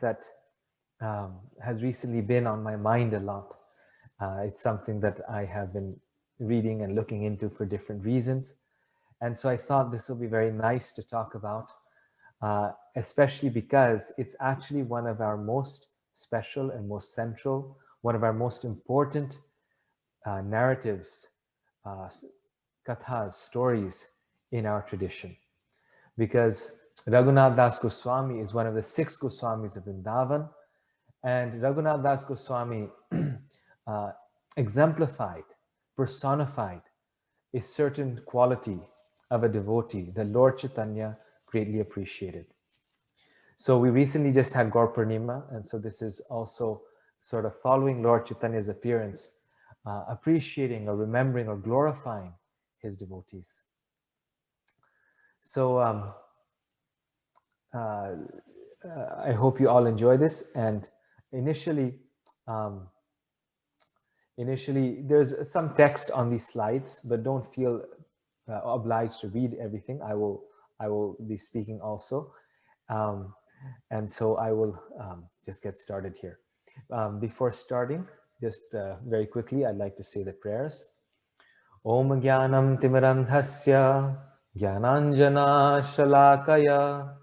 that has recently been on my mind a lot. It's something that I have been reading and looking into for different reasons. And so I thought this will be very nice to talk about, especially because it's actually one of our most special and most central, one of our most important narratives, uh, kathas, stories in our tradition. Because Raghunath Das Goswami is one of the 6 Goswamis of Vrindavan, and Raghunath Das Goswami uh, exemplified, personified a certain quality of a devotee that Lord Chaitanya greatly appreciated. So we recently just had Gaur Purnima, and so this is also sort of following Lord Chaitanya's appearance, appreciating or remembering or glorifying his devotees. So I hope you all enjoy this. And initially, there's some text on these slides, but don't feel obliged to read everything. I will be speaking also. And so I will just get started here. Before starting, just very quickly, I'd like to say the prayers. Om Jnanam Timirandhasya Jnananjana Shalakaya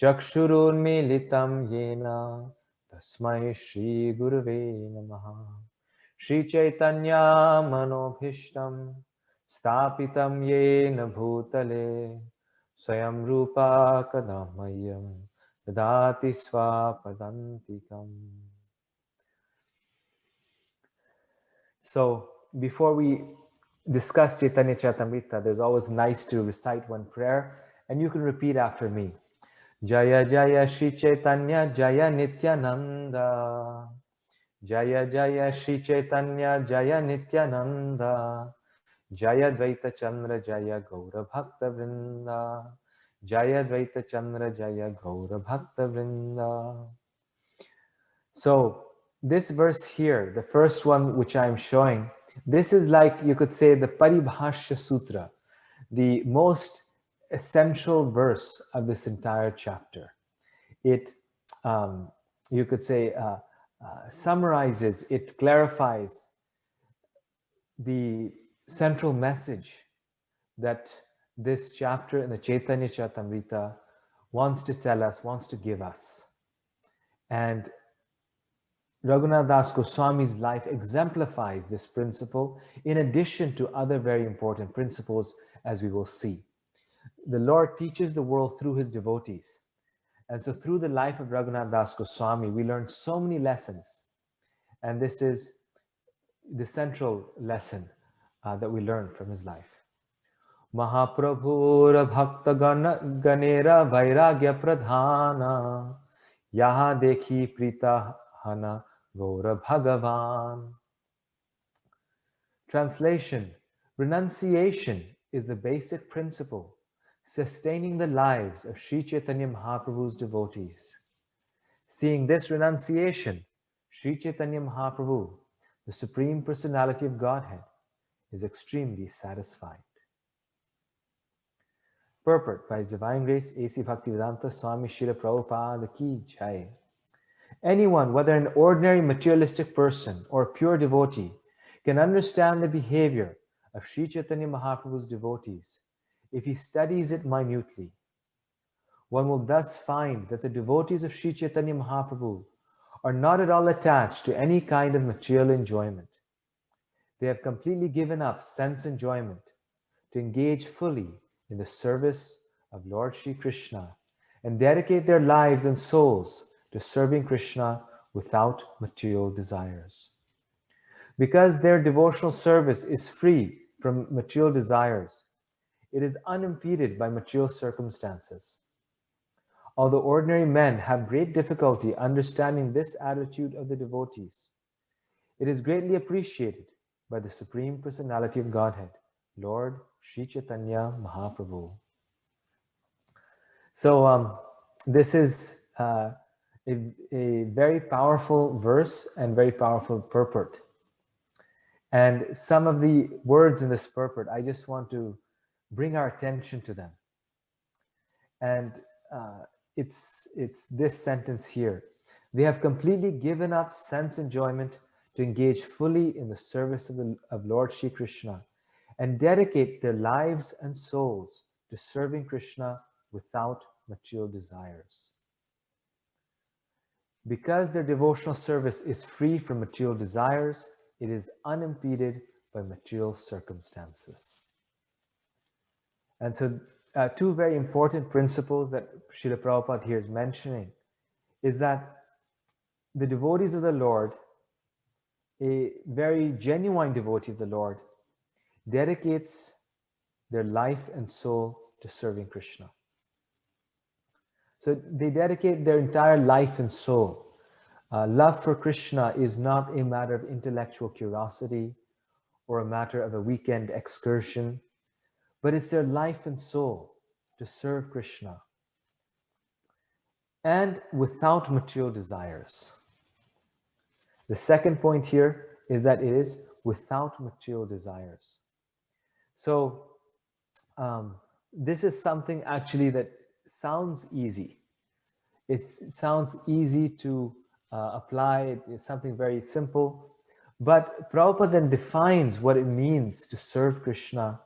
Chakshurunmilitam Yena Tasmai Shri Gurave Namaha. Shri Chaitanya Manobhishtam Stapitam Yena Bhutale Swayam Rupa Kadamayam Dadati Swapadantikam. So before we discuss Chaitanya Charitamrita, there's always nice to recite one prayer, and you can repeat after me. Jaya Jaya Shri Chaitanya Jaya Nityananda. Jaya Jaya Shri Chaitanya Jaya Nityananda. Jaya Dvaita Chandra Jaya Gaura Bhakta Vrinda. Jaya Dvaita Chandra Jaya Gaura Bhakta Vrinda. So this verse here, the first one which I'm showing, this is like, you could say, the Paribhashya Sutra, the most essential verse of this entire chapter. It, you could say, summarizes, it clarifies the central message that this chapter in the Chaitanya Charitamrita wants to tell us, wants to give us. And Raghunath Das Goswami's life exemplifies this principle in addition to other very important principles, as we will see. The Lord teaches the world through his devotees. And so through the life of Raghunath Das Goswami, we learn so many lessons. And this is the central lesson that we learn from his life. Mahaprabhura Bhakta Ganera Vairagya Pradhana Yaha Dekhi Prita Hana Gaura Bhagavan. Translation: renunciation is the basic principle sustaining the lives of Sri Chaitanya Mahaprabhu's devotees. Seeing this renunciation, Sri Chaitanya Mahaprabhu, the Supreme Personality of Godhead, is extremely satisfied. Purport by His Divine Grace A.C. Bhaktivedanta Swami Srila Prabhupada Ki Jai. Anyone, whether an ordinary materialistic person or a pure devotee, can understand the behavior of Sri Chaitanya Mahaprabhu's devotees if he studies it minutely. One will thus find that the devotees of Sri Chaitanya Mahaprabhu are not at all attached to any kind of material enjoyment. They have completely given up sense enjoyment to engage fully in the service of Lord Shri Krishna and dedicate their lives and souls to serving Krishna without material desires. Because their devotional service is free from material desires, it is unimpeded by material circumstances. Although ordinary men have great difficulty understanding this attitude of the devotees, it is greatly appreciated by the Supreme Personality of Godhead, Lord Sri Chaitanya Mahaprabhu. So this is a very powerful verse and very powerful purport. And some of the words in this purport, I just want to bring our attention to them. And it's this sentence here. They have completely given up sense enjoyment to engage fully in the service of Lord Shri Krishna and dedicate their lives and souls to serving Krishna without material desires. Because their devotional service is free from material desires, it is unimpeded by material circumstances. And so, two very important principles that Srila Prabhupada here is mentioning is that the devotees of the Lord, a very genuine devotee of the Lord, dedicates their life and soul to serving Krishna. So they dedicate their entire life and soul. Love for Krishna is not a matter of intellectual curiosity or a matter of a weekend excursion, but it's their life and soul to serve Krishna, and without material desires. The second point here is that it is without material desires. So this is something actually that sounds easy. It sounds easy to apply. It's something very simple. But Prabhupada then defines what it means to serve Krishna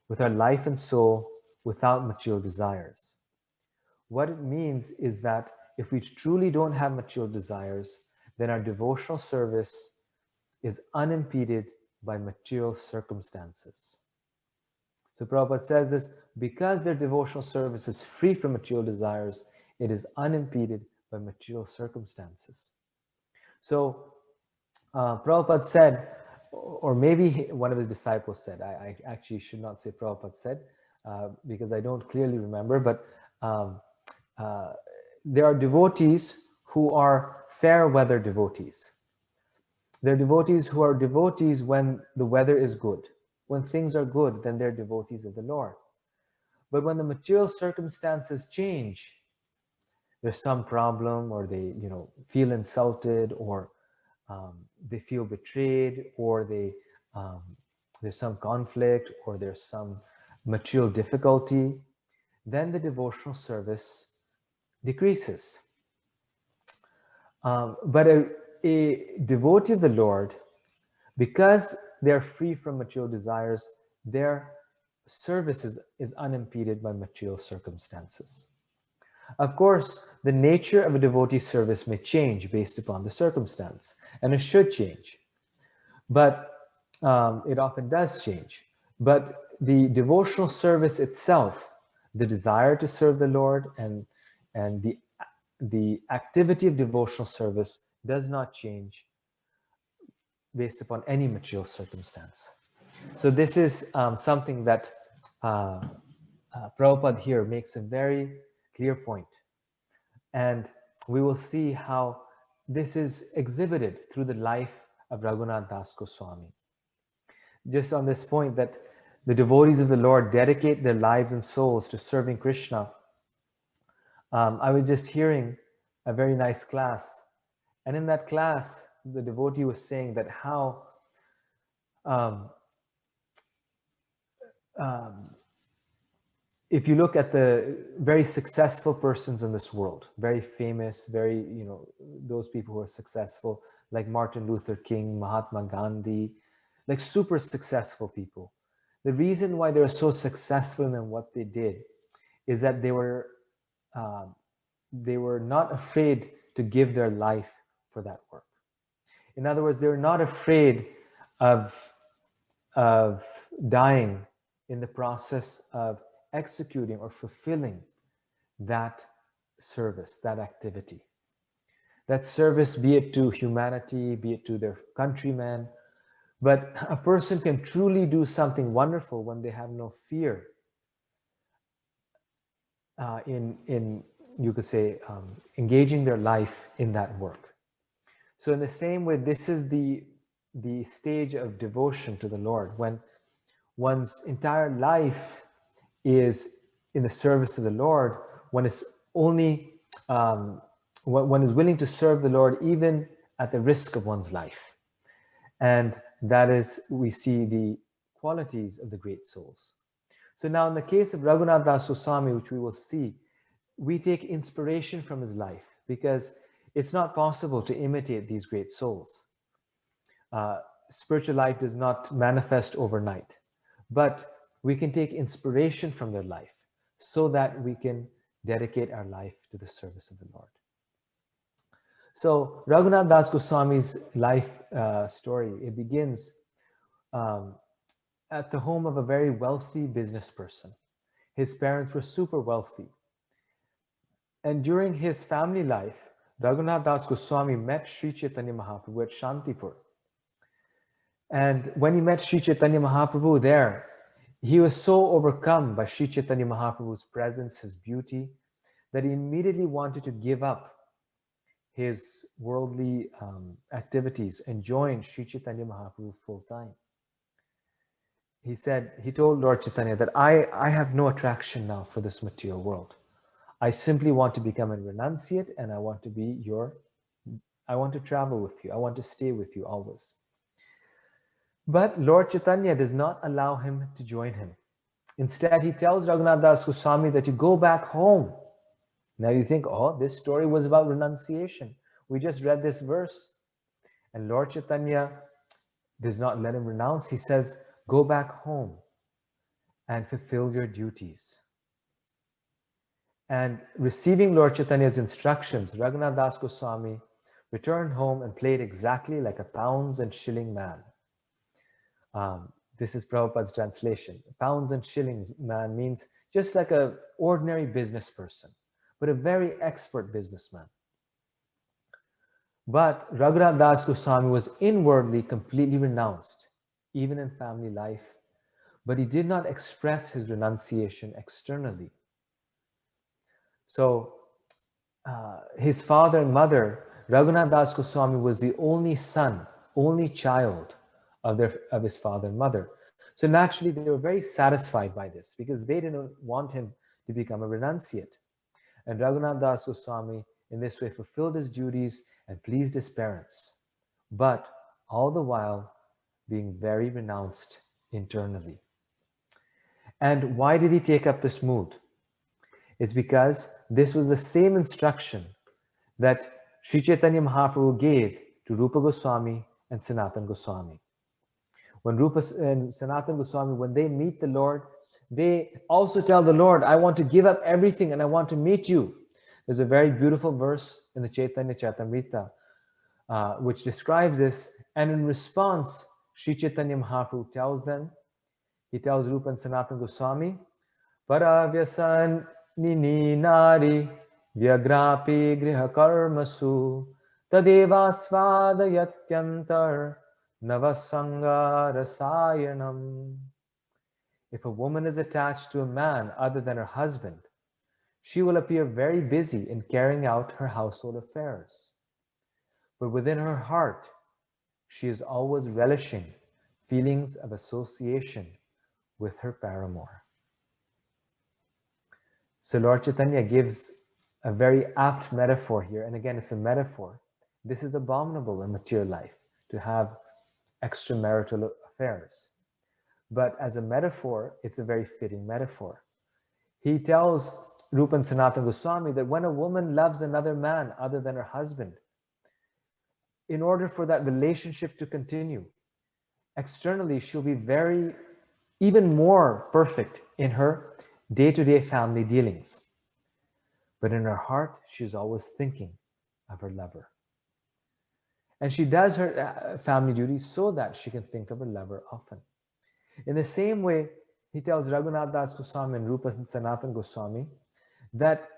with our life and soul without material desires. What it means is that if we truly don't have material desires, then our devotional service is unimpeded by material circumstances. So Prabhupada says this, because their devotional service is free from material desires, it is unimpeded by material circumstances. So Prabhupada said, or maybe one of his disciples said, I actually should not say Prabhupada said, because I don't clearly remember, but there are devotees who are fair weather devotees. They're devotees who are devotees when the weather is good. When things are good, then they're devotees of the Lord. But when the material circumstances change, there's some problem, or they, feel insulted, or they feel betrayed, or there's some conflict, or there's some material difficulty, then the devotional service decreases. But a devotee of the Lord, because they're free from material desires, their service is unimpeded by material circumstances. Of course, the nature of a devotee's service may change based upon the circumstance, and it should change. But it often does change. But the devotional service itself, the desire to serve the Lord and the activity of devotional service does not change based upon any material circumstance. So this is something that Prabhupada here makes a very clear point. And we will see how this is exhibited through the life of Raghunatha Goswami. Just on this point that the devotees of the Lord dedicate their lives and souls to serving Krishna, I was just hearing a very nice class. And in that class, the devotee was saying that how if you look at the very successful persons in this world, very famous, very, those people who are successful, like Martin Luther King, Mahatma Gandhi, like super successful people. The reason why they were so successful in what they did is that they were not afraid to give their life for that work. In other words, they were not afraid of dying in the process of executing or fulfilling that service, that activity. That service, be it to humanity, be it to their countrymen. But a person can truly do something wonderful when they have no fear in you could say, engaging their life in that work. So in the same way, this is the stage of devotion to the Lord, when one's entire life is in the service of the Lord, one is only one is willing to serve the Lord even at the risk of one's life. And that is, we see the qualities of the great souls. So now in the case of Raghunatha Goswami, which we will see, we take inspiration from his life, because It's not possible to imitate these great souls. Spiritual life does not manifest overnight, but we can take inspiration from their life so that we can dedicate our life to the service of the Lord. So Raghunath Das Goswami's life story, it begins um, at the home of a very wealthy business person. His parents were super wealthy. And during his family life, Raghunath Das Goswami met Sri Chaitanya Mahaprabhu at Shantipur. And when he met Sri Chaitanya Mahaprabhu there, he was so overcome by Sri Chaitanya Mahaprabhu's presence, his beauty, that he immediately wanted to give up his worldly activities and join Sri Chaitanya Mahaprabhu full time. He told Lord Chaitanya that I have no attraction now for this material world. I simply want to become a renunciate, and I want to travel with you. I want to stay with you always. But Lord Chaitanya does not allow him to join him. Instead, he tells Raghunath Das Goswami that you go back home. Now you think, oh, this story was about renunciation. We just read this verse. And Lord Chaitanya does not let him renounce. He says, go back home and fulfill your duties. And receiving Lord Chaitanya's instructions, Raghunath Das Goswami returned home and played exactly like a pounds and shilling man. This is Prabhupada's translation. Pounds and shillings man means just like an ordinary business person, but a very expert businessman. But Raghunath Das Goswami was inwardly completely renounced, even in family life, but he did not express his renunciation externally. So his father and mother, Raghunath Das Goswami was the only son, only child of his father and mother. So naturally, they were very satisfied by this because they didn't want him to become a renunciate. And Raghunath Das Goswami, in this way, fulfilled his duties and pleased his parents, but all the while being very renounced internally. And why did he take up this mood? It's because this was the same instruction that Sri Chaitanya Mahaprabhu gave to Rupa Goswami and Sanatana Goswami. When Rupa and Sanatana Goswami, when they meet the Lord, they also tell the Lord, I want to give up everything and I want to meet you. There's a very beautiful verse in the Chaitanya Charitamrita which describes this. And in response, Sri Chaitanya Mahaprabhu tells them, he tells Rupa and Sanatana Goswami, Paravyasan nini nari vyagrapi griha karmasu tadeva svadayatyantar navasanga rasayanam. If a woman is attached to a man other than her husband, she will appear very busy in carrying out her household affairs. But within her heart, she is always relishing feelings of association with her paramour. So Lord Chaitanya gives a very apt metaphor here. And again, it's a metaphor. This is abominable in material life, to have extramarital affairs. But as a metaphor, it's a very fitting metaphor. He tells Rupa and Sanatana Goswami that when a woman loves another man other than her husband, in order for that relationship to continue, externally she'll be even more perfect in her day-to-day family dealings. But in her heart, she's always thinking of her lover. And she does her family duties so that she can think of her lover often. In the same way, he tells Raghunath Das Goswami and Rupa Sanatana Goswami that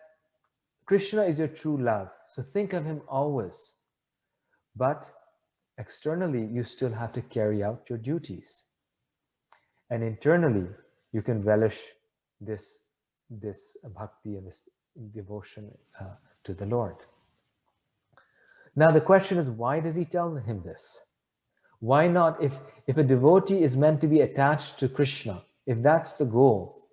Krishna is your true love. So think of him always. But externally, you still have to carry out your duties. And internally, you can relish this bhakti and this devotion to the Lord. Now the question is, why does he tell him this? Why not, if a devotee is meant to be attached to Krishna, if that's the goal,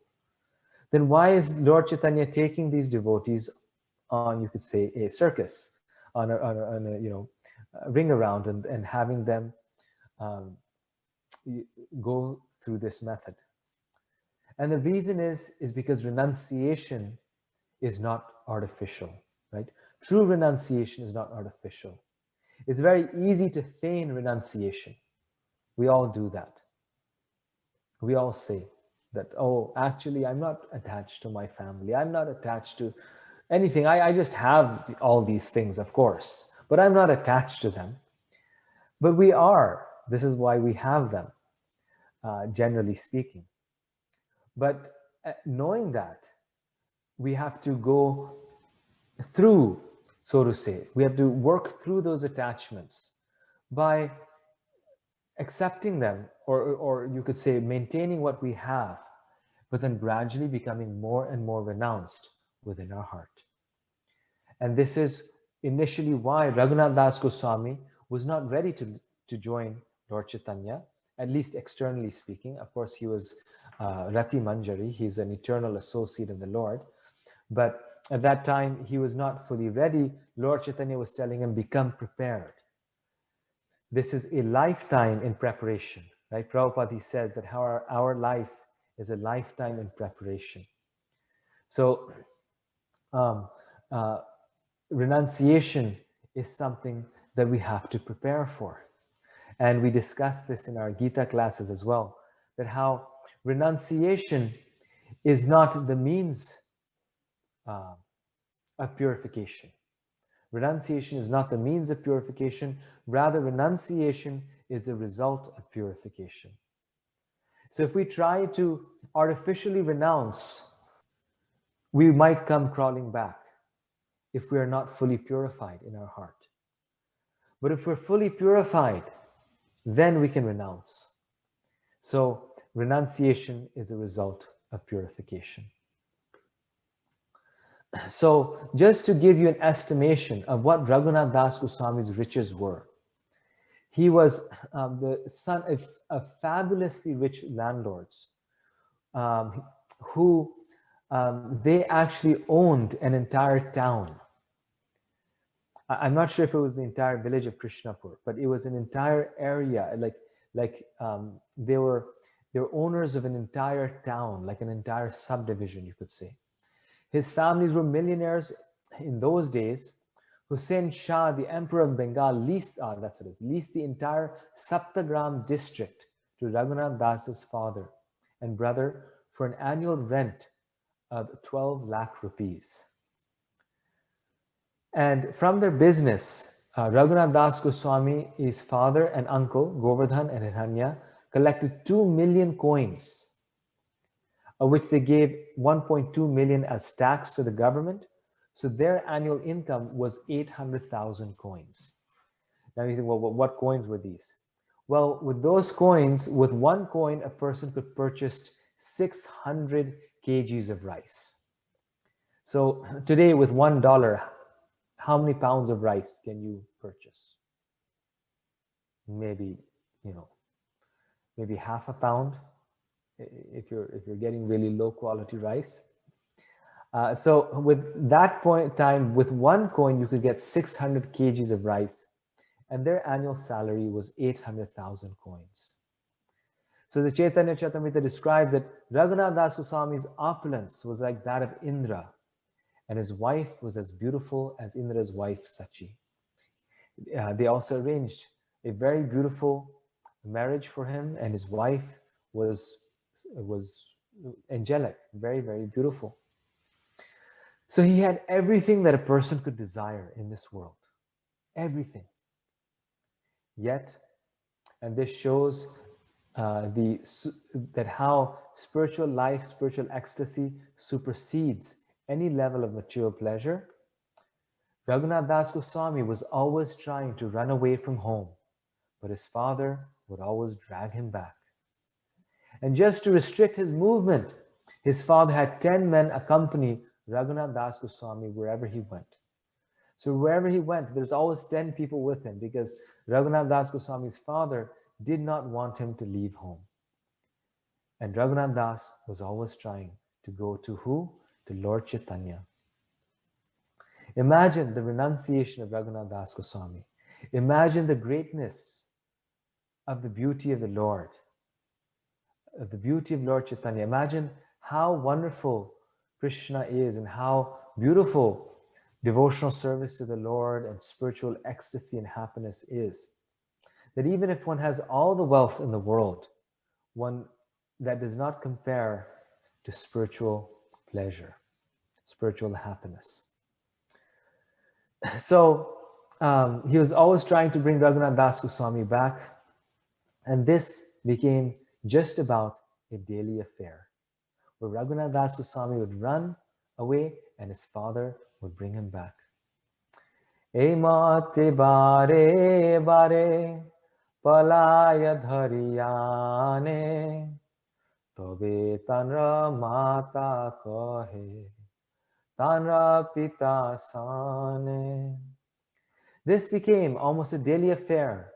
then why is Lord Chaitanya taking these devotees on, you could say, a circus, on a ring around and having them go through this method? And the reason is because renunciation is not artificial, right? True renunciation is not artificial. It's very easy to feign renunciation. We all do that. We all say that, oh, actually, I'm not attached to my family. I'm not attached to anything. I just have all these things, of course, but I'm not attached to them. But we are. This is why we have them, generally speaking. But knowing that, we have to go through, so to say, we have to work through those attachments by accepting them, or you could say maintaining what we have, but then gradually becoming more and more renounced within our heart. And this is initially why Raghunath Das Goswami was not ready to join Lord Chaitanya, at least externally speaking. Of course, he was Rati Manjari, he's an eternal associate of the Lord. But at that time, he was not fully ready. Lord Chaitanya was telling him, become prepared. This is a lifetime in preparation, right? Prabhupada says that how our life is a lifetime in preparation. So renunciation is something that we have to prepare for. And we discussed this in our Gita classes as well, that how renunciation is not the means of purification. Renunciation is not the means of purification, rather renunciation is the result of purification. So if we try to artificially renounce, we might come crawling back if we are not fully purified in our heart. But if we're fully purified, then we can renounce. So renunciation is a result of purification. So just to give you an estimation of what Raghunath Das Goswami's riches were, he was the son of fabulously rich landlords who they actually owned an entire town. I'm not sure if it was the entire village of Krishnapur, but it was an entire area, they were owners of an entire town, like an entire subdivision, you could say. His families were millionaires in those days. Hussain Shah, the emperor of Bengal, leased the entire Saptagram district to Raghunath Das's father and brother for an annual rent of 12 lakh rupees. And from their business, Raghunath Das Goswami, his father and uncle, Govardhan and Hiranya, collected 2 million coins, of which they gave 1.2 million as tax to the government. So their annual income was 800,000 coins. Now you think, well, what coins were these? Well, with those coins, with one coin, a person could purchase 600 kgs of rice. So today with $1, how many pounds of rice can you purchase? Maybe half a pound if you're getting really low quality rice. So with that point in time, with one coin, you could get 600 kgs of rice, and their annual salary was 800,000 coins. So the Chaitanya Charitamrita describes that Raghunath Das Goswami's opulence was like that of Indra, and his wife was as beautiful as Indra's wife, Sachi. They also arranged a very beautiful marriage for him, and his wife was angelic, very, very beautiful. So he had everything that a person could desire in this world, everything. Yet, and this shows that how spiritual life, spiritual ecstasy supersedes any level of material pleasure. Raghunath Das Goswami was always trying to run away from home, but his father would always drag him back. And just to restrict his movement, his father had 10 men accompany Raghunath Das Goswami wherever he went. So wherever he went, there's always 10 people with him because Raghunath Das Goswami's father did not want him to leave home. And Raghunath Das was always trying to go to who? To Lord Chaitanya. Imagine the renunciation of Raghunath Das Goswami. Imagine the greatness of the beauty of the Lord, of the beauty of Lord Chaitanya. Imagine how wonderful Krishna is and how beautiful devotional service to the Lord and spiritual ecstasy and happiness is that even if one has all the wealth in the world, one that does not compare to spiritual pleasure, spiritual happiness. So he was always trying to bring Raghunatha Das Goswami back, and this became just about a daily affair, where Raghunatha Das Goswami would run away and his father would bring him back. E mate bare bare palaya dhariyane tobe tanra mata kahe tanra pita sane. This became almost a daily affair.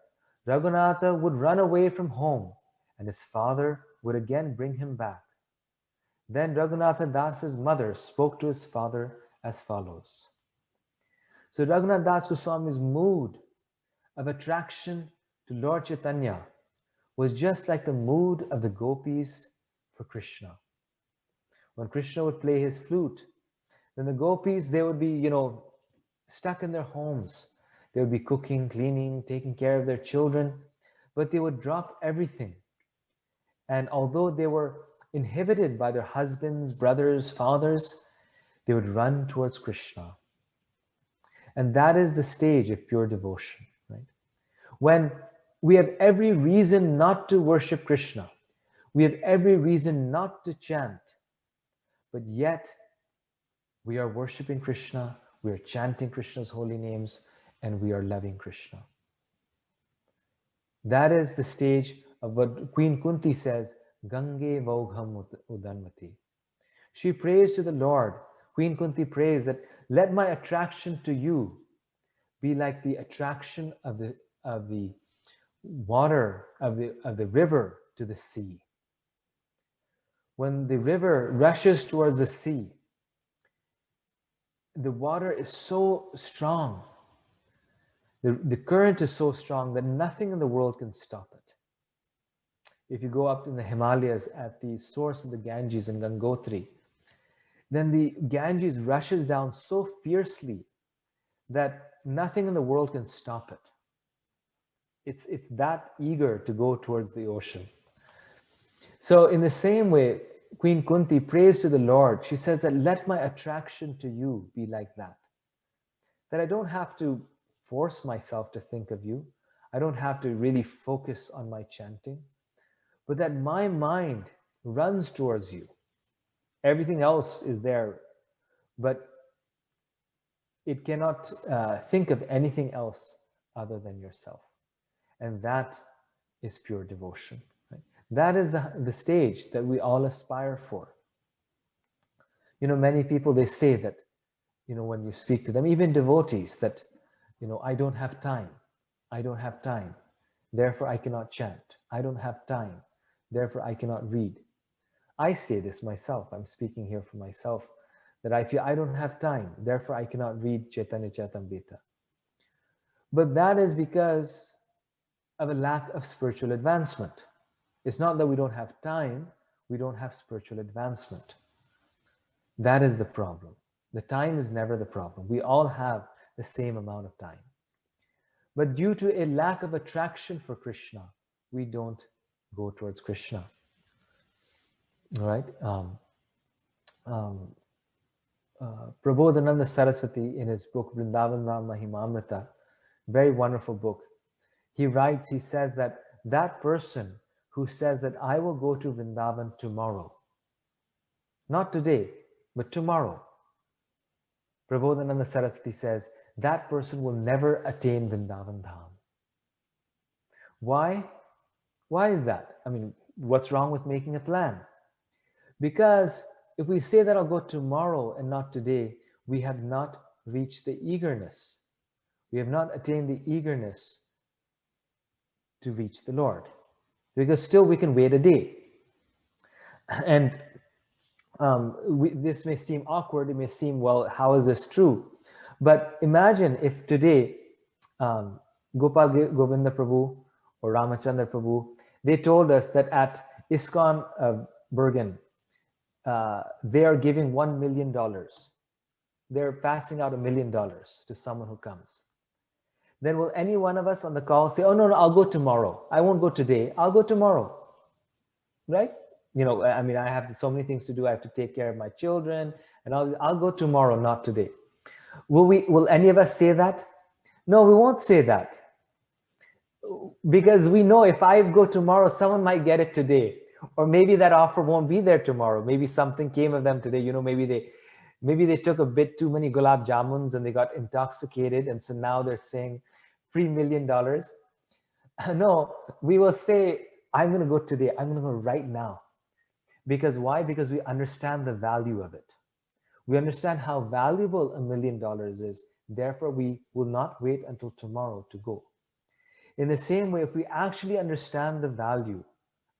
Raghunatha would run away from home and his father would again bring him back. Then Raghunatha Das's mother spoke to his father as follows. So Raghunatha Das Goswami's mood of attraction to Lord Chaitanya was just like the mood of the gopis for Krishna. When Krishna would play his flute, then the gopis, they would be, stuck in their homes. They would be cooking, cleaning, taking care of their children, but they would drop everything. And although they were inhibited by their husbands, brothers, fathers, they would run towards Krishna. And that is the stage of pure devotion, right? When we have every reason not to worship Krishna, we have every reason not to chant, but yet we are worshiping Krishna, we are chanting Krishna's holy names, and we are loving Krishna. That is the stage of what Queen Kunti says, Gange Vaugham Udanmati. She prays to the Lord. Queen Kunti prays that let my attraction to you be like the attraction of the water of the river to the sea. When the river rushes towards the sea, the water is so strong, the current is so strong that nothing in the world can stop it. If you go up in the Himalayas at the source of the Ganges in Gangotri, then the Ganges rushes down so fiercely that nothing in the world can stop it. It's that eager to go towards the ocean. So in the same way, Queen Kunti prays to the Lord. She says that let my attraction to you be like that. That I don't have to force myself to think of you. I don't have to really focus on my chanting, but that my mind runs towards you. Everything else is there, but it cannot think of anything else other than yourself. And that is pure devotion. Right? That is the stage that we all aspire for. Many people, they say that, when you speak to them, even devotees, that, I don't have time. I don't have time. Therefore, I cannot chant. I don't have time. Therefore, I cannot read. I say this myself. I'm speaking here for myself, that I feel I don't have time. Therefore, I cannot read Chaitanya Charitamrita. But that is because of a lack of spiritual advancement. It's not that we don't have time, we don't have spiritual advancement. That is the problem. The time is never the problem. We all have the same amount of time. But due to a lack of attraction for Krishna, we don't go towards Krishna. All right? Prabodhananda Saraswati, in his book Vrindavan Mahimamrita, very wonderful book, he writes, he says that person who says that I will go to Vrindavan tomorrow, not today, but tomorrow, Prabodhananda Saraswati says, that person will never attain Vrindavan Dham. Why? Why is that? I mean, what's wrong with making a plan? Because if we say that I'll go tomorrow and not today, we have not reached the eagerness. We have not attained the eagerness to reach the Lord. Because still we can wait a day. And this may seem awkward. It may seem, well, how is this true? But imagine if today Gopal Govinda Prabhu or Ramachandra Prabhu, they told us that at ISKCON Bergen, they are giving $1 million. they're passing out $1 million to someone who comes. Then will any one of us on the call say, oh, no, I'll go tomorrow. I won't go today. I'll go tomorrow, right? I mean, I have so many things to do. I have to take care of my children, and I'll go tomorrow, not today. Will any of us say that? No, we won't say that. Because we know if I go tomorrow, someone might get it today. Or maybe that offer won't be there tomorrow. Maybe something came of them today. Maybe they took a bit too many gulab jamuns and they got intoxicated. And so now they're saying $3 million. No, we will say, I'm going to go today. I'm going to go right now. Because why? Because we understand the value of it. We understand how valuable $1 million is. Therefore, we will not wait until tomorrow to go. In the same way, if we actually understand the value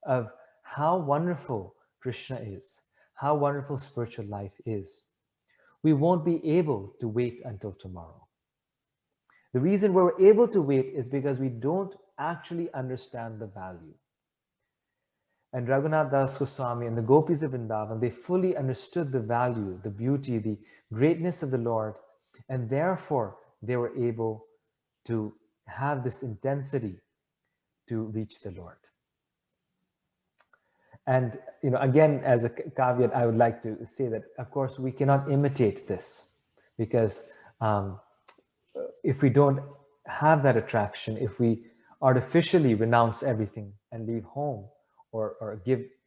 of how wonderful Krishna is, how wonderful spiritual life is, we won't be able to wait until tomorrow. The reason we're able to wait is because we don't actually understand the value. And Raghunatha Das Goswami and the Gopis of Vrindavan, they fully understood the value, the beauty, the greatness of the Lord, and therefore they were able to have this intensity to reach the Lord. And again, as a caveat, I would like to say that, of course, we cannot imitate this, because if we don't have that attraction, if we artificially renounce everything and leave home or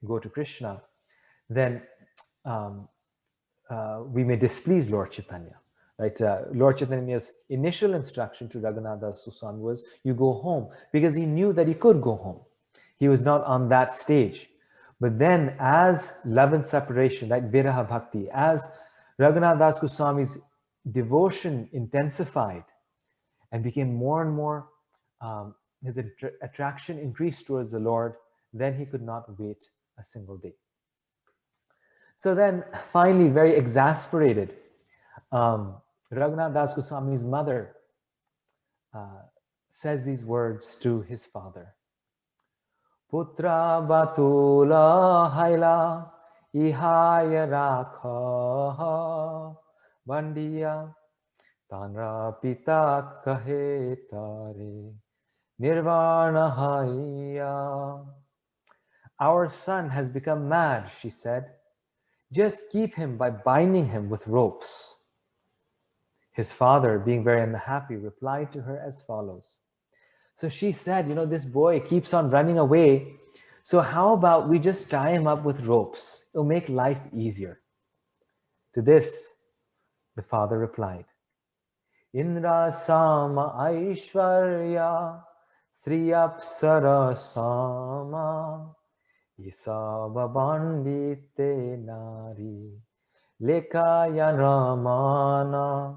go to Krishna, then we may displease Lord Chaitanya. Right? Lord Chaitanya's initial instruction to Raghunatha Das Goswami was, you go home, because he knew that he could go home. He was not on that stage. But then as love and separation, like Viraha Bhakti, as Raghunatha Das Goswami's devotion intensified and became more and more, his attraction increased towards the Lord, then he could not wait a single day. So then finally, very exasperated, Raghunatha Das Goswami's mother says these words to his father. Putra batula haila ihaya rakha bandiya tanra pita kahe tare nirvana haya. Our son has become mad, she said. Just keep him by binding him with ropes. His father, being very unhappy, replied to her as follows. So she said, this boy keeps on running away. So how about we just tie him up with ropes? It'll make life easier. To this, the father replied, Indra sama aishwarya sriyapsara sama isaba bandite nari lekaya ramana.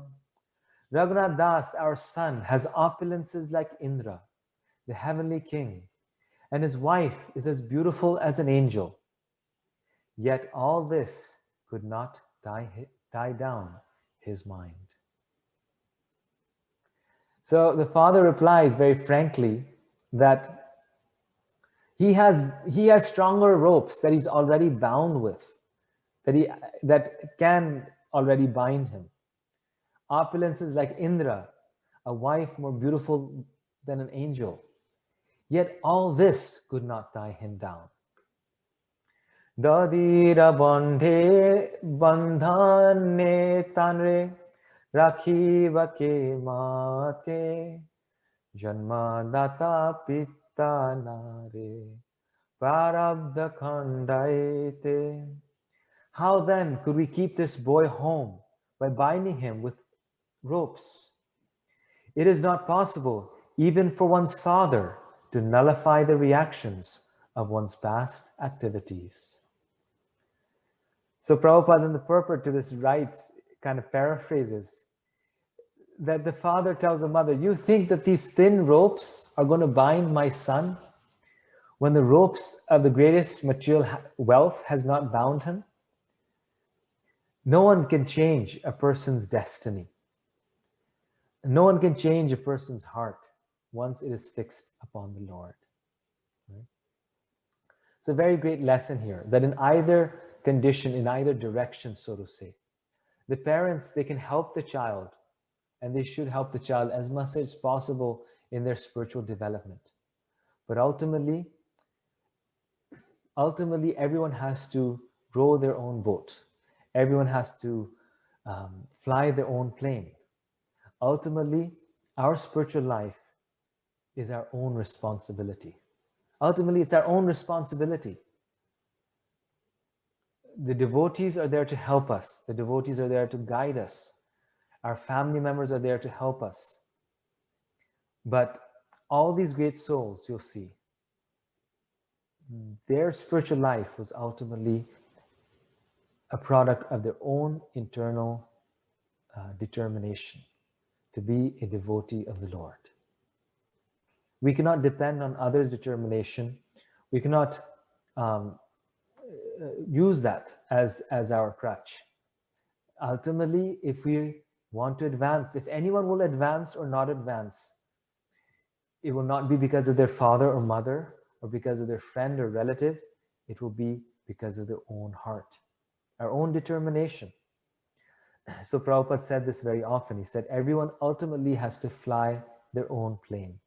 Raghunatha Das, our son, has opulences like Indra, the heavenly king, and his wife is as beautiful as an angel. Yet all this could not tie down his mind. So the father replies very frankly that he has stronger ropes that he's already bound with, that can already bind him. Opulences like Indra, a wife more beautiful than an angel. Yet all this could not tie him down. Dadira bandhe bandhane tanre rakhiva ke mate janma data pitta nare prarabdha khandaite. How then could we keep this boy home by binding him with ropes? It is not possible, even for one's father, to nullify the reactions of one's past activities. So Prabhupada in the purport to this writes, kind of paraphrases, that the father tells the mother, you think that these thin ropes are going to bind my son when the ropes of the greatest material wealth has not bound him? No one can change a person's destiny. No one can change a person's heart once it is fixed upon the Lord. Right? It's a very great lesson here, that in either condition, in either direction, so to say, The parents, they can help the child, and they should help the child as much as possible in their spiritual development. But ultimately, everyone has to row their own boat. Everyone has to fly their own plane. Ultimately, our spiritual life is our own responsibility. Ultimately, it's our own responsibility. The devotees are there to help us. The devotees are there to guide us. Our family members are there to help us. But all these great souls, you'll see, their spiritual life was ultimately a product of their own internal determination to be a devotee of the Lord. We cannot depend on others' determination. We cannot use that as our crutch. Ultimately, if we want to advance, if anyone will advance or not advance, it will not be because of their father or mother or because of their friend or relative. It will be because of their own heart, our own determination. So Prabhupada said this very often. He said, everyone ultimately has to fly their own plane.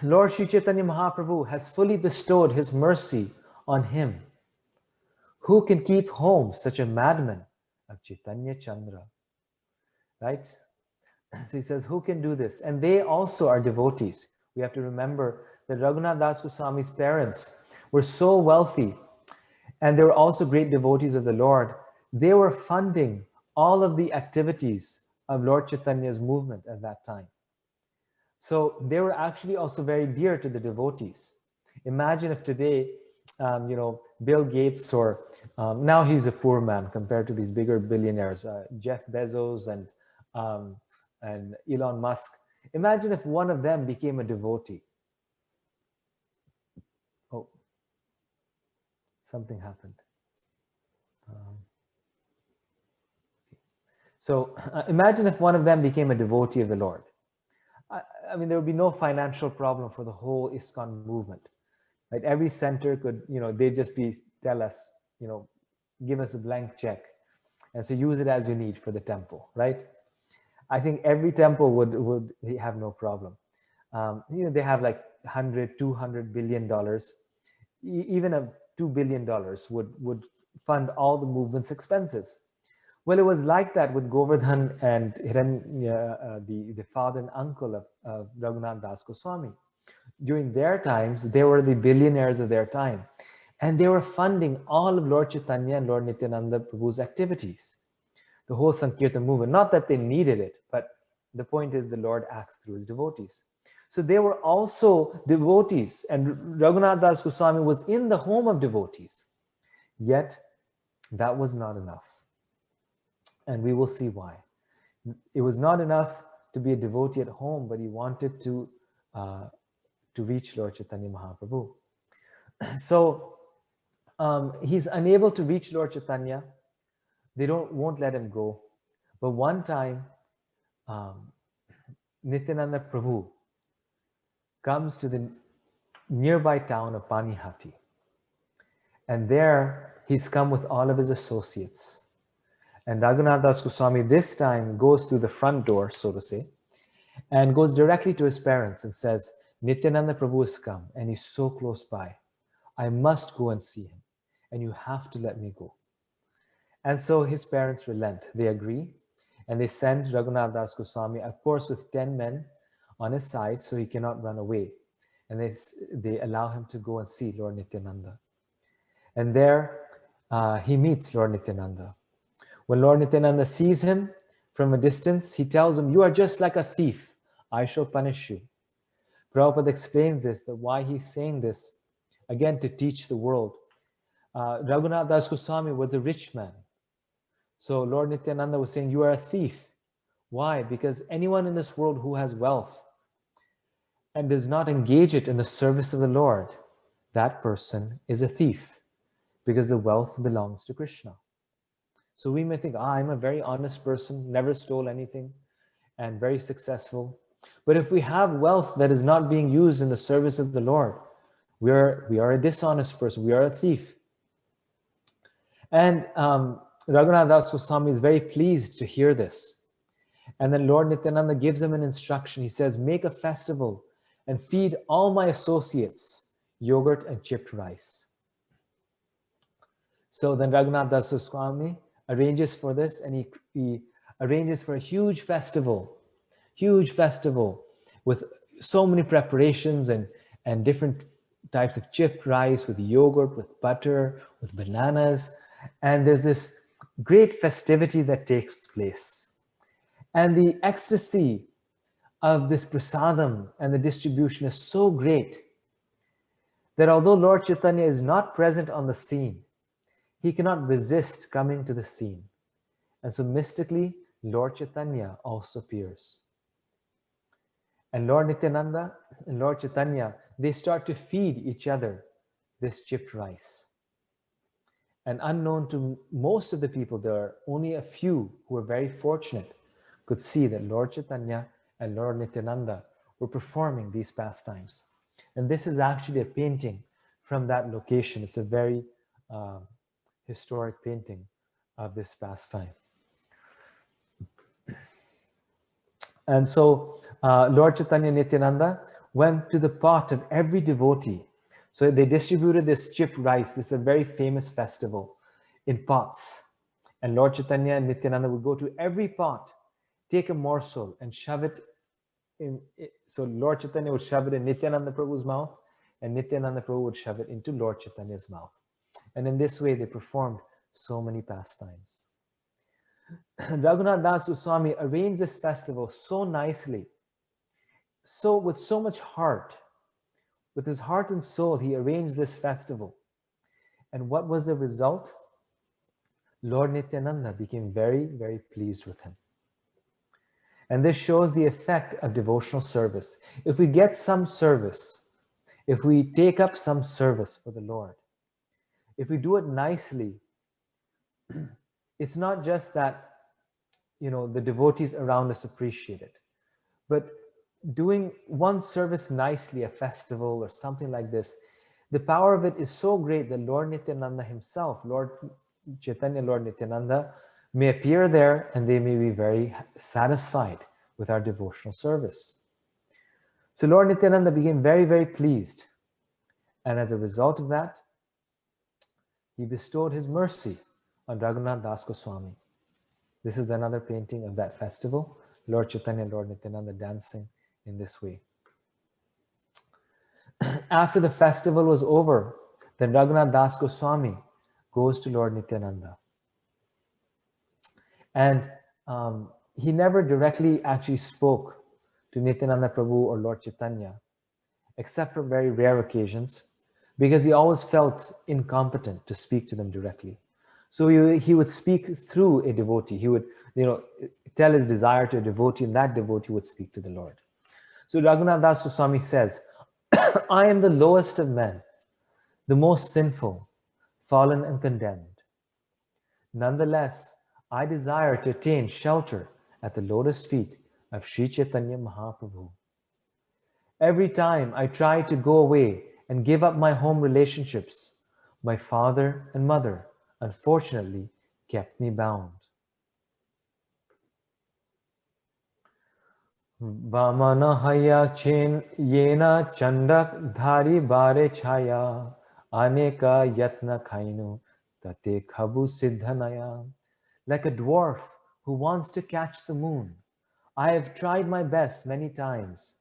Lord Sri Chaitanya Mahaprabhu has fully bestowed his mercy on him. Who can keep home such a madman of Chaitanya Chandra? Right? So he says, who can do this? And they also are devotees. We have to remember that Raghunatha Das Goswami's parents were so wealthy, and they were also great devotees of the Lord. They were funding all of the activities of Lord Chaitanya's movement at that time. So they were actually also very dear to the devotees. Imagine if today, Bill Gates, or now he's a poor man compared to these bigger billionaires, Jeff Bezos and Elon Musk. Imagine if one of them became a devotee. Oh, something happened. So imagine if one of them became a devotee of the Lord. I mean, there would be no financial problem for the whole ISKCON movement. Right? Every center could, they'd just tell us, give us a blank check. And so use it as you need for the temple, right? I think every temple would have no problem. They have like $100-200 billion. Even a $2 billion would fund all the movement's expenses. Well, it was like that with Govardhan and the father and uncle of Raghunatha Das Goswami. During their times, they were the billionaires of their time. And they were funding all of Lord Chaitanya and Lord Nityananda Prabhu's activities. The whole Sankirtan movement. Not that they needed it, but the point is the Lord acts through his devotees. So they were also devotees, and Raghunatha Das Goswami was in the home of devotees. Yet, that was not enough. And we will see why. It was not enough to be a devotee at home, but he wanted to reach Lord Chaitanya Mahaprabhu. So he's unable to reach Lord Chaitanya. They won't let him go. But one time, Nityananda Prabhu comes to the nearby town of Panihati. And there, he's come with all of his associates. And Raghunatha Das Goswami this time goes through the front door, so to say, and goes directly to his parents and says, Nityananda Prabhu has come and he's so close by. I must go and see him, and you have to let me go. And so his parents relent. They agree, and they send Raghunatha Das Goswami, of course, with 10 men on his side so he cannot run away. And they allow him to go and see Lord Nityananda. And there he meets Lord Nityananda. When Lord Nityananda sees him from a distance, he tells him, you are just like a thief. I shall punish you. Prabhupada explains this, that why he's saying this, again, to teach the world. Raghunatha Das Goswami was a rich man. So Lord Nityananda was saying, you are a thief. Why? Because anyone in this world who has wealth and does not engage it in the service of the Lord, that person is a thief, because the wealth belongs to Krishna. So we may think, I'm a very honest person, never stole anything, and very successful. But if we have wealth that is not being used in the service of the Lord, we are a dishonest person, we are a thief. And Raghunatha Das Goswami is very pleased to hear this. And then Lord Nityananda gives him an instruction. He says, make a festival and feed all my associates yogurt and chipped rice. So then Raghunatha Das Goswami arranges for this, and he arranges for a huge festival with so many preparations and different types of chipped rice, with yogurt, with butter, with bananas. And there's this great festivity that takes place. And the ecstasy of this prasadam and the distribution is so great that although Lord Chaitanya is not present on the scene, he cannot resist coming to the scene. And so mystically, Lord Chaitanya also appears. And Lord Nityananda and Lord Chaitanya, they start to feed each other this chipped rice. And unknown to most of the people there, only a few who were very fortunate could see that Lord Chaitanya and Lord Nityananda were performing these pastimes. And this is actually a painting from that location. It's a very historic painting of this pastime. And so Lord Chaitanya and Nityananda went to the pot of every devotee. So they distributed this chipped rice. This is a very famous festival in pots. And Lord Chaitanya and Nityananda would go to every pot, take a morsel and shove it in. So Lord Chaitanya would shove it in Nityananda Prabhu's mouth, and Nityananda Prabhu would shove it into Lord Chaitanya's mouth. And in this way, they performed so many pastimes. Raghunatha Das Goswami arranged this festival so nicely, so with so much heart. With his heart and soul, he arranged this festival. And what was the result? Lord Nityananda became very, very pleased with him. And this shows the effect of devotional service. If we get some service, if we take up some service for the Lord, if we do it nicely, it's not just that, the devotees around us appreciate it, but doing one service nicely, a festival or something like this, the power of it is so great that Lord Nityananda himself, Lord Chaitanya, Lord Nityananda, may appear there and they may be very satisfied with our devotional service. So Lord Nityananda became very, very pleased. And as a result of that, he bestowed his mercy on Raghunatha Das Goswami. This is another painting of that festival, Lord Chaitanya and Lord Nityananda dancing in this way. After the festival was over, then Raghunatha Das Goswami goes to Lord Nityananda. And he never directly actually spoke to Nityananda Prabhu or Lord Chaitanya, except for very rare occasions, because he always felt incompetent to speak to them directly. So he would speak through a devotee. He would, tell his desire to a devotee, and that devotee would speak to the Lord. So Raghunatha Das Goswami says, I am the lowest of men, the most sinful, fallen and condemned. Nonetheless, I desire to attain shelter at the lotus feet of Sri Chaitanya Mahaprabhu. Every time I try to go away and give up my home relationships, my father and mother unfortunately kept me bound. Vamana haya chen yena chandak dhari bare chaya aneka yatna kainu tate khabu siddhanaya. Like a dwarf who wants to catch the moon, I have tried my best many times,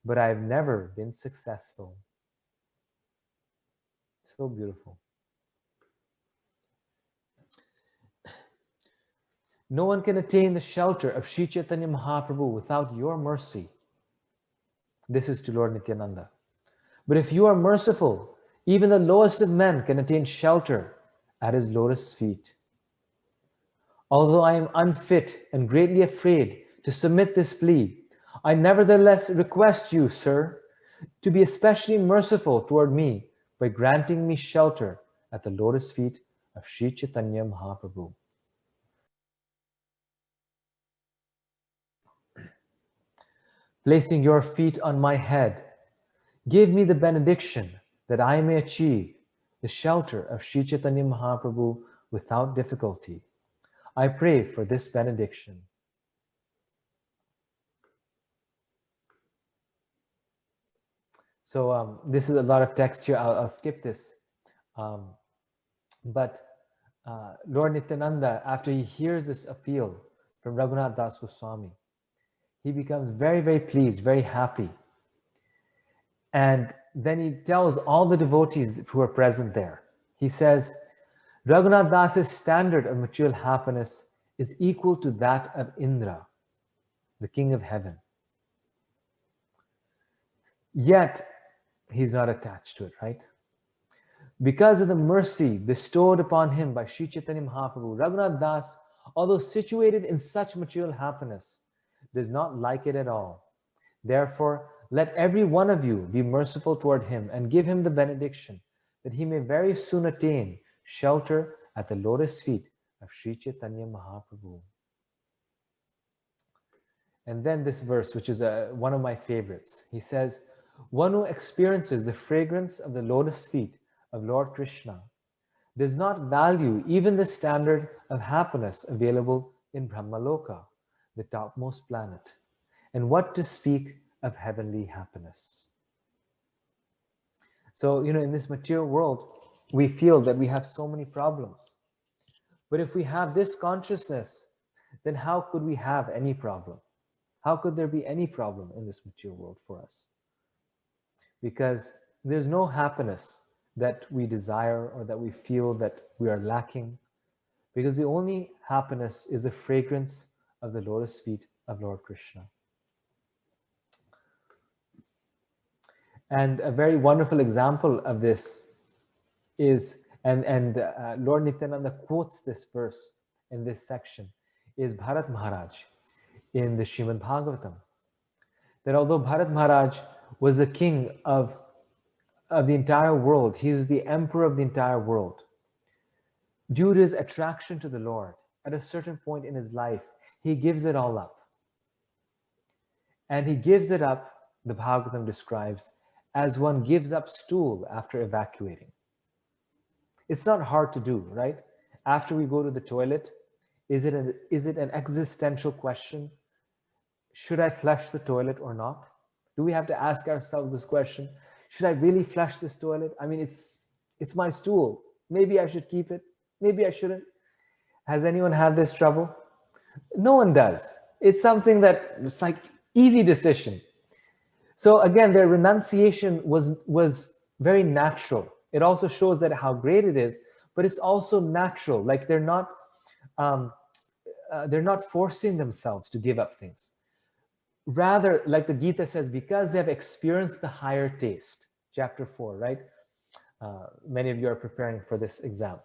but I have never been successful. So beautiful. No one can attain the shelter of Sri Chaitanya Mahaprabhu without your mercy. This is to Lord Nityananda. But if you are merciful, even the lowest of men can attain shelter at his lotus feet. Although I am unfit and greatly afraid to submit this plea, I nevertheless request you, sir, to be especially merciful toward me by granting me shelter at the lotus feet of Sri Chaitanya Mahaprabhu. Placing your feet on my head, give me the benediction that I may achieve the shelter of Sri Chaitanya Mahaprabhu without difficulty. I pray for this benediction. So this is a lot of text here. I'll skip this. But Lord Nityananda, after he hears this appeal from Raghunath Das Goswami, he becomes very, very pleased, very happy. And then he tells all the devotees who are present there, he says, Raghunath Das's standard of material happiness is equal to that of Indra, the king of heaven. Yet, he's not attached to it, right? Because of the mercy bestowed upon him by Sri Chaitanya Mahaprabhu, Raghunath Das, although situated in such material happiness, does not like it at all. Therefore, let every one of you be merciful toward him and give him the benediction that he may very soon attain shelter at the lotus feet of Sri Chaitanya Mahaprabhu. And then this verse, which is one of my favorites, he says, one who experiences the fragrance of the lotus feet of Lord Krishna does not value even the standard of happiness available in Brahmaloka, the topmost planet, and what to speak of heavenly happiness. So, in this material world, we feel that we have so many problems. But if we have this consciousness, then how could we have any problem? How could there be any problem in this material world for us? Because there's no happiness that we desire or that we feel that we are lacking, because the only happiness is the fragrance of the lotus feet of Lord Krishna. And a very wonderful example of this is, and Lord Nityananda quotes this verse in this section, is Bharat Maharaj in the Srimad Bhagavatam. That although Bharat Maharaj was the king of the entire world, he was the emperor of the entire world, due to his attraction to the Lord, at a certain point in his life, he gives it all up. And he gives it up, the Bhagavatam describes, as one gives up stool after evacuating. It's not hard to do, right? After we go to the toilet, is it an existential question? Should I flush the toilet or not? Do we have to ask ourselves this question? Should I really flush this toilet? I mean, it's my stool. Maybe I should keep it. Maybe I shouldn't. Has anyone had this trouble? No one does. It's something that it's like easy decision. So again, their renunciation was very natural. It also shows that how great it is, but it's also natural. Like they're not forcing themselves to give up things. Rather, like the Gita says, because they have experienced the higher taste, chapter 4, right? Many of you are preparing for this exam.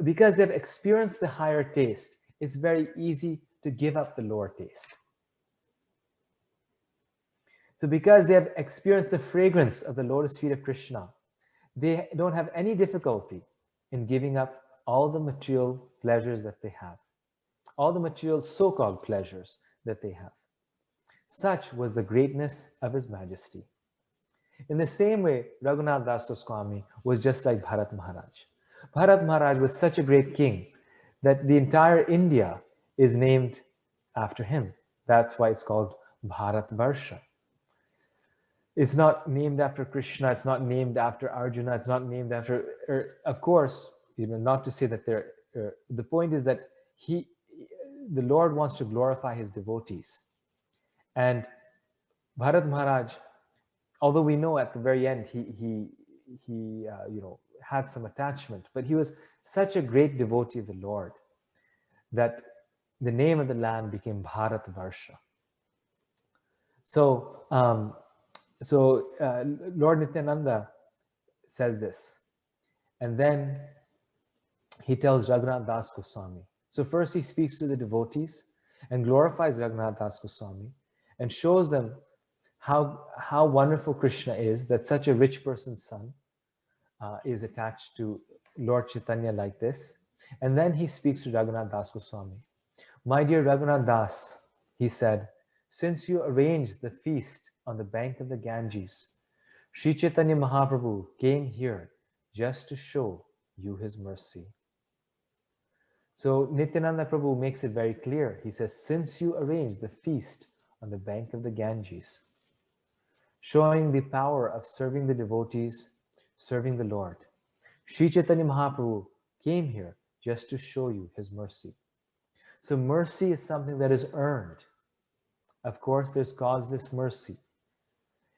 Because they've experienced the higher taste, it's very easy to give up the lower taste. So because they have experienced the fragrance of the lotus feet of Krishna, they don't have any difficulty in giving up all the material pleasures that they have, all the material so-called pleasures that they have. Such was the greatness of His Majesty. In the same way, Raghunath Das Goswami was just like Bharat Maharaj. Bharat Maharaj was such a great king that the entire India is named after him. That's why it's called Bharat Varsha. It's not named after Krishna, it's not named after Arjuna, it's not named after, of course, even not to say that the point is that the Lord wants to glorify his devotees. And Bharat Maharaj, although we know at the very end he had some attachment, but he was such a great devotee of the Lord that the name of the land became Bharat Varsha. So Lord Nityananda says this, and then he tells Raghunath Das Goswami. So first he speaks to the devotees and glorifies Raghunath Das Goswami and shows them how wonderful Krishna is, that such a rich person's son is attached to Lord Chaitanya like this. And then he speaks to Raghunath Das Goswami. My dear Raghunath Das, he said, since you arranged the feast on the bank of the Ganges, Sri Chaitanya Mahaprabhu came here just to show you his mercy. So Nityananda Prabhu makes it very clear. He says, since you arranged the feast on the bank of the Ganges, showing the power of serving the devotees, serving the Lord, Sri Chaitanya Mahaprabhu came here just to show you his mercy. So mercy is something that is earned. Of course, there's causeless mercy.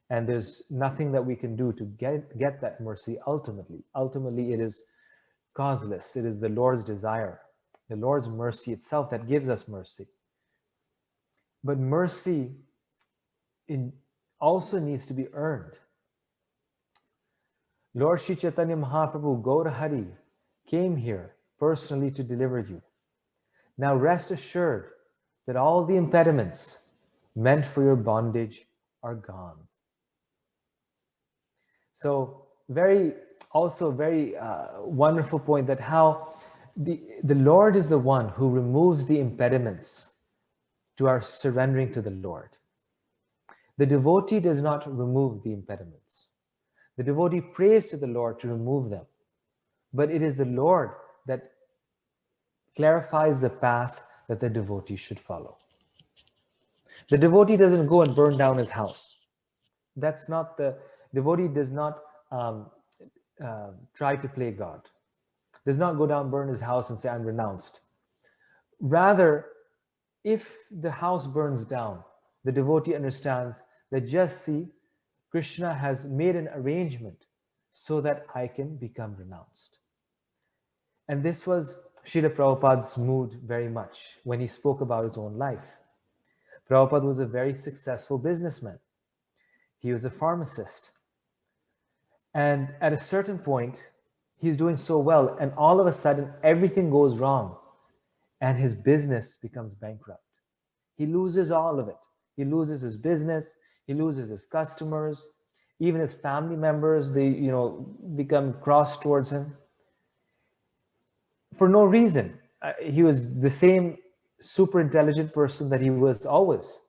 And there's nothing that we can do to get that mercy ultimately. Ultimately, it is causeless. It is the Lord's desire, the Lord's mercy itself that gives us mercy. But mercy also needs to be earned. Lord Sri Chaitanya Mahaprabhu, Gaura Hari, came here personally to deliver you. Now rest assured that all the impediments meant for your bondage are gone. So very wonderful point that how the Lord is the one who removes the impediments to our surrendering to the Lord. The devotee does not remove the impediments. The devotee prays to the Lord to remove them. But it is the Lord that clarifies the path that the devotee should follow. The devotee doesn't go and burn down his house. That's not the devotee does not try to play God. Does not go down, burn his house and say, I'm renounced. Rather, if the house burns down, the devotee understands that just see, Krishna has made an arrangement so that I can become renounced. And this was Srila Prabhupada's mood very much when he spoke about his own life. Prabhupada was a very successful businessman. He was a pharmacist. And at a certain point, he's doing so well, and all of a sudden, everything goes wrong, and his business becomes bankrupt. He loses all of it. He loses his business, he loses his customers, even his family members, they become cross towards him. For no reason. He was the same super intelligent person that he was always.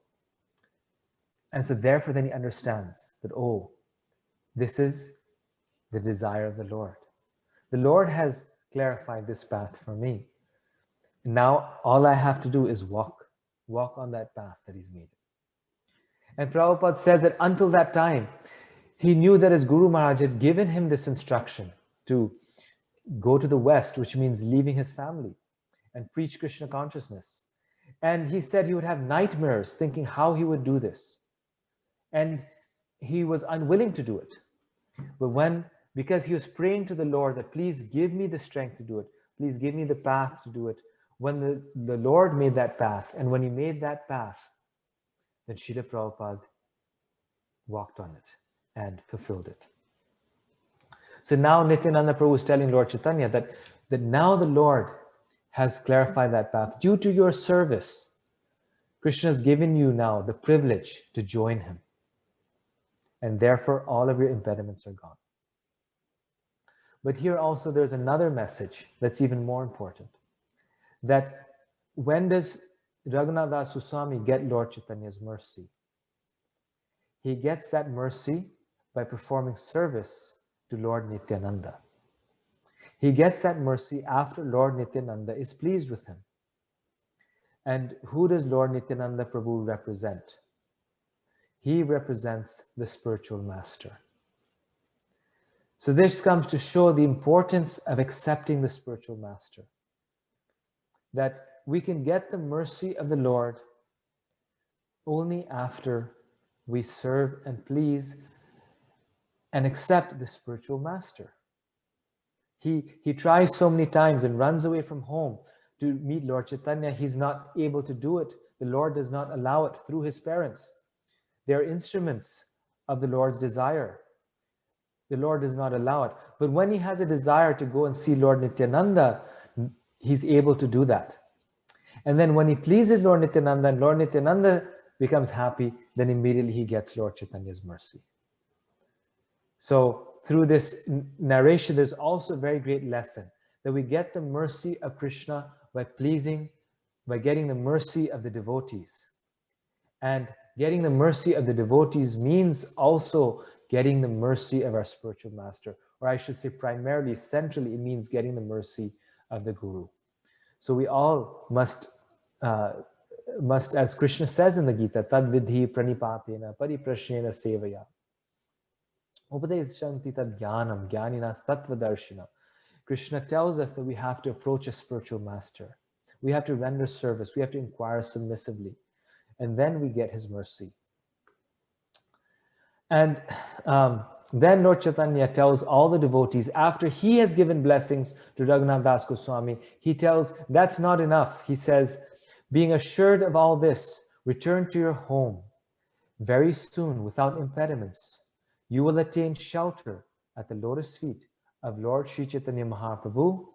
And so therefore then he understands that, oh, this is the desire of the Lord. The Lord has clarified this path for me. Now all I have to do is walk on that path that he's made. And Prabhupada said that until that time, he knew that his Guru Maharaj had given him this instruction to go to the West, which means leaving his family, and preach Krishna consciousness. And he said he would have nightmares thinking how he would do this. And he was unwilling to do it. But because he was praying to the Lord that please give me the strength to do it, please give me the path to do it. When the Lord made that path, and when he made that path, then Srila Prabhupada walked on it and fulfilled it. So now Nityananda Prabhu is telling Lord Chaitanya that now the Lord has clarified that path. Due to your service, Krishna has given you now the privilege to join him. And therefore, all of your impediments are gone. But here also there's another message that's even more important. That when does Raghunatha Goswami get Lord Chaitanya's mercy? He gets that mercy by performing service to Lord Nityananda. He gets that mercy after Lord Nityananda is pleased with him. And who does Lord Nityananda Prabhu represent? He represents the spiritual master. So this comes to show the importance of accepting the spiritual master. That we can get the mercy of the Lord only after we serve and please and accept the spiritual master. He tries so many times and runs away from home to meet Lord Chaitanya. He's not able to do it. The Lord does not allow it through his parents. They are instruments of the Lord's desire. The Lord does not allow it. But when he has a desire to go and see Lord Nityananda, he's able to do that. And then when he pleases Lord Nityananda and Lord Nityananda becomes happy, then immediately he gets Lord Chaitanya's mercy. So through this narration, there's also a very great lesson that we get the mercy of Krishna by getting the mercy of the devotees. And getting the mercy of the devotees means also getting the mercy of our spiritual master. Or I should say primarily, centrally, it means getting the mercy of the Guru. So we all must, as Krishna says in the Gita, tad vidhi pranipatena pariprashnena sevaya upadeshanti tad jnanam jnaninas tattvadarshina. Krishna tells us that we have to approach a spiritual master. We have to render service. We have to inquire submissively. And then we get his mercy. And then Lord Chaitanya tells all the devotees, after he has given blessings to Raghunath Das Goswami, he tells, that's not enough. He says, being assured of all this, return to your home. Very soon, without impediments, you will attain shelter at the lotus feet of Lord Sri Chaitanya Mahaprabhu.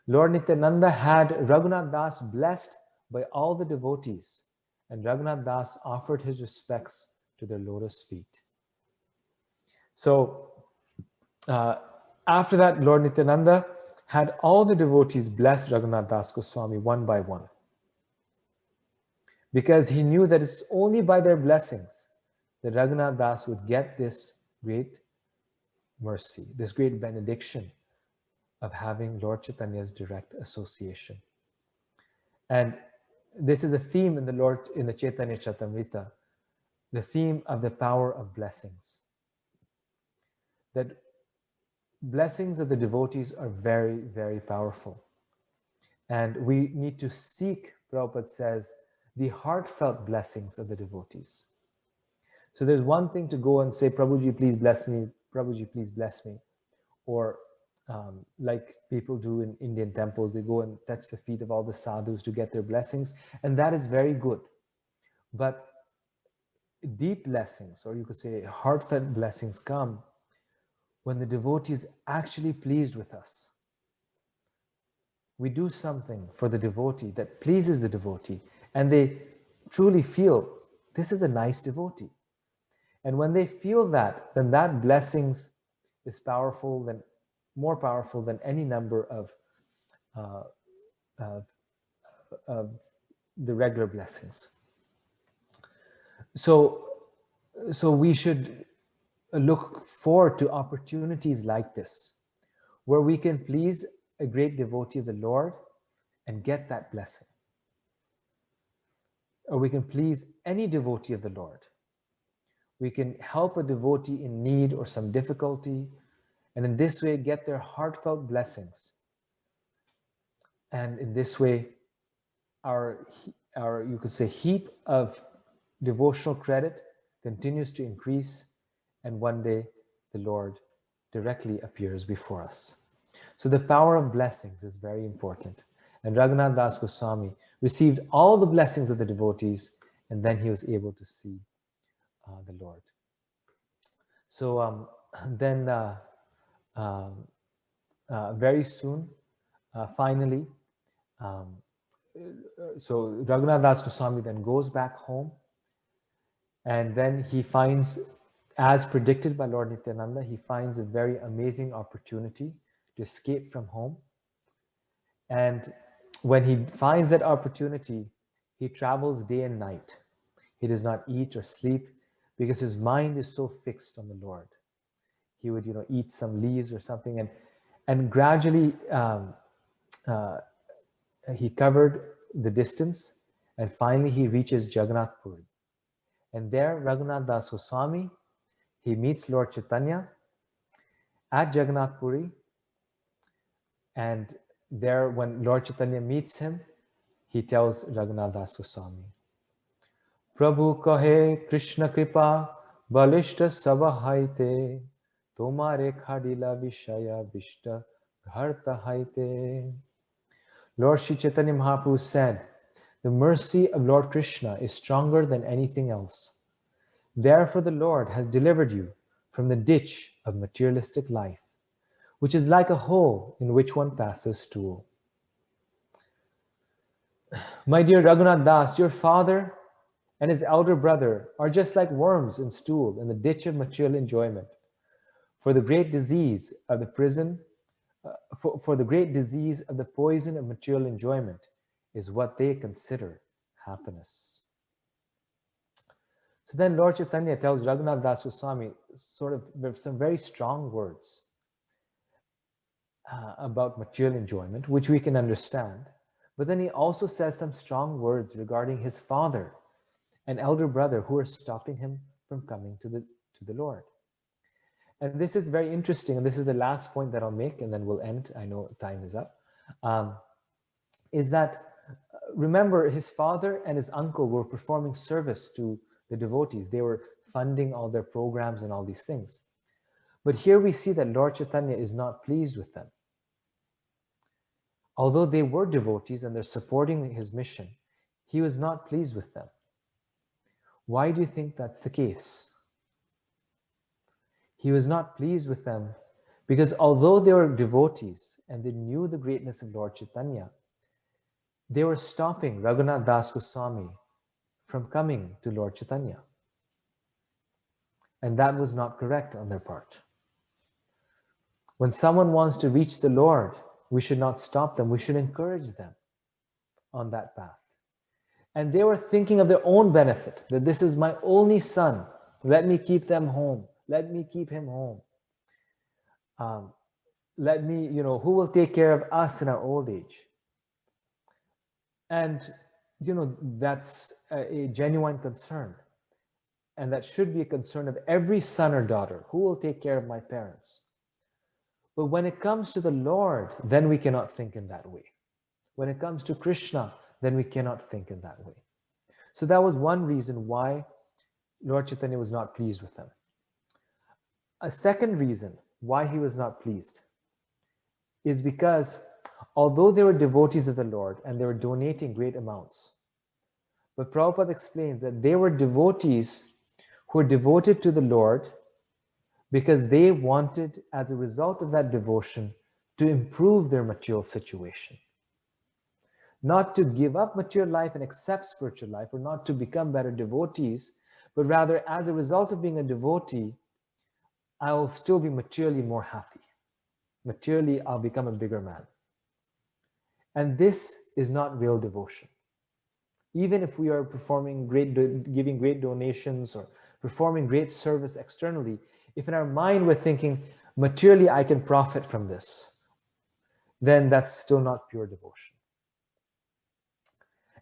Lord Nityananda had Raghunath Das blessed by all the devotees, and Raghunath Das offered his respects to their lotus feet. So after that, Lord Nityananda had all the devotees bless Raghunath Das Goswami one by one, because he knew that it's only by their blessings that Raghunath Das would get this great mercy, this great benediction of having Lord Chaitanya's direct association. And this is a theme in the Chaitanya Charitamrita, the theme of the power of blessings. That blessings of the devotees are very, very powerful. And we need to seek, Prabhupada says, the heartfelt blessings of the devotees. So there's one thing to go and say, Prabhuji, please bless me. Prabhuji, please bless me. Or like people do in Indian temples, they go and touch the feet of all the sadhus to get their blessings. And that is very good. But deep blessings, or you could say heartfelt blessings, come when the devotee is actually pleased with us. We do something for the devotee that pleases the devotee, and they truly feel, this is a nice devotee. And when they feel that, then that blessings is powerful, more powerful than any number of the regular blessings. So we should look forward to opportunities like this, where we can please a great devotee of the Lord and get that blessing. Or we can please any devotee of the Lord. We can help a devotee in need or some difficulty, and in this way get their heartfelt blessings. And in this way, our you could say heap of devotional credit continues to increase, and one day the Lord directly appears before us. So the power of blessings is very important. And Raghunath Das Goswami received all the blessings of the devotees, and then he was able to see the Lord. So then very soon, finally, so Raghunath Das Goswami then goes back home, and then he finds, as predicted by Lord Nityananda, he finds a very amazing opportunity to escape from home. And when he finds that opportunity, he travels day and night. He does not eat or sleep because his mind is so fixed on the Lord. He would, eat some leaves or something, and gradually he covered the distance, and finally he reaches Jagannath Puri. And there, Raghunath Das Goswami, he meets Lord Chaitanya at Jagannath Puri. And there, when Lord Chaitanya meets him, he tells Raghunath Das Goswami, Prabhu kahe Krishna kripa balishta sabahaite tomare khadila vishaya vishta gharta haite. Lord Sri Chaitanya Mahaprabhu said, the mercy of Lord Krishna is stronger than anything else. Therefore the Lord has delivered you from the ditch of materialistic life, which is like a hole in which one passes stool. My dear Raghunath Das, your father and his elder brother are just like worms in stool in the ditch of material enjoyment. For the great disease of the prison, for the great disease of the poison of material enjoyment is what they consider happiness. So then Lord Chaitanya tells Raghunath Das Goswami sort of some very strong words about material enjoyment, which we can understand. But then he also says some strong words regarding his father and elder brother who are stopping him from coming to the Lord. And this is very interesting, and this is the last point that I'll make, and then we'll end. I know time is up. Is that, remember, his father and his uncle were performing service to the devotees. They were funding all their programs and all these things. But here we see that Lord Chaitanya is not pleased with them. Although they were devotees and they're supporting his mission, he was not pleased with them. Why do you think that's the case? He was not pleased with them because although they were devotees and they knew the greatness of Lord Chaitanya, they were stopping Raghunath Das Goswami from coming to Lord Chaitanya. And that was not correct on their part. When someone wants to reach the Lord, we should not stop them. We should encourage them on that path. And they were thinking of their own benefit, that this is my only son. Let me keep them home. Let me keep him home. Let me, who will take care of us in our old age? And, that's a genuine concern. And that should be a concern of every son or daughter. Who will take care of my parents? But when it comes to the Lord, then we cannot think in that way. When it comes to Krishna, then we cannot think in that way. So that was one reason why Lord Chaitanya was not pleased with them. A second reason why he was not pleased is because although they were devotees of the Lord and they were donating great amounts, but Prabhupada explains that they were devotees who were devoted to the Lord because they wanted, as a result of that devotion, to improve their material situation. Not to give up material life and accept spiritual life, or not to become better devotees, but rather as a result of being a devotee, I will still be materially more happy. Materially, I'll become a bigger man. And this is not real devotion. Even if we are giving great donations or performing great service externally, if in our mind we're thinking, materially I can profit from this, then that's still not pure devotion.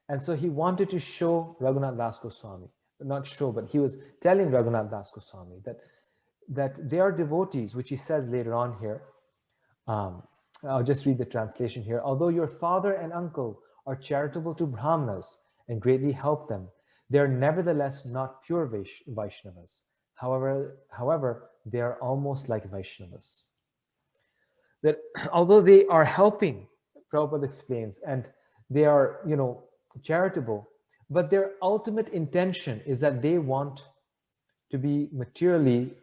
And so he wanted to show Raghunath Das Goswami, not show, but he was telling Raghunath Das Goswami that they are devotees, which he says later on here. I'll just read the translation here. Although your father and uncle are charitable to Brahmanas and greatly help them, they are nevertheless not pure Vaishnavas. However, they are almost like Vaishnavas. That although they are helping, Prabhupada explains, and they are, charitable, but their ultimate intention is that they want to be materially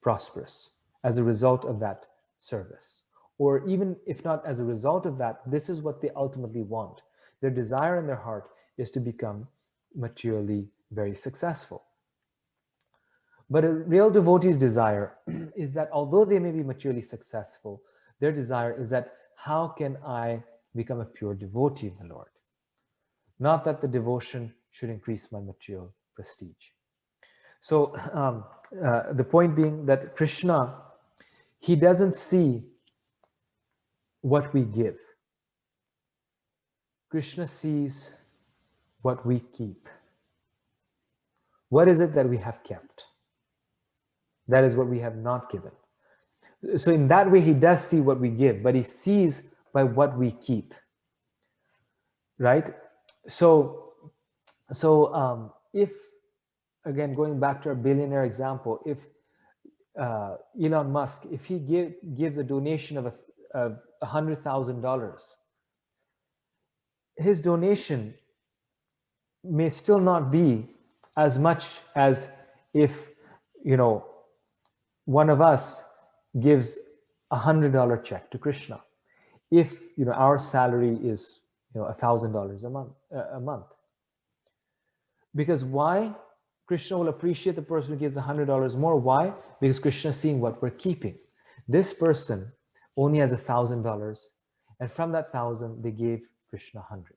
prosperous as a result of that service. Or even if not as a result of that, this is what they ultimately want. Their desire in their heart is to become materially very successful. But a real devotee's desire is that although they may be materially successful, their desire is that how can I become a pure devotee of the Lord? Not that the devotion should increase my material prestige. So the point being that Krishna, he doesn't see what we give. Krishna sees what we keep. What is it that we have kept? That is what we have not given. So in that way, he does see what we give, but he sees by what we keep. Right? So if, again, going back to our billionaire example, if Elon Musk, if he gives a donation of $100,000, his donation may still not be as much as if, one of us gives $100 check to Krishna. If, our salary is, $1,000 a month. Because why? Krishna will appreciate the person who gives $100 more. Why? Because Krishna is seeing what we're keeping. This person only has $1,000, and from that 1,000, they gave Krishna 100.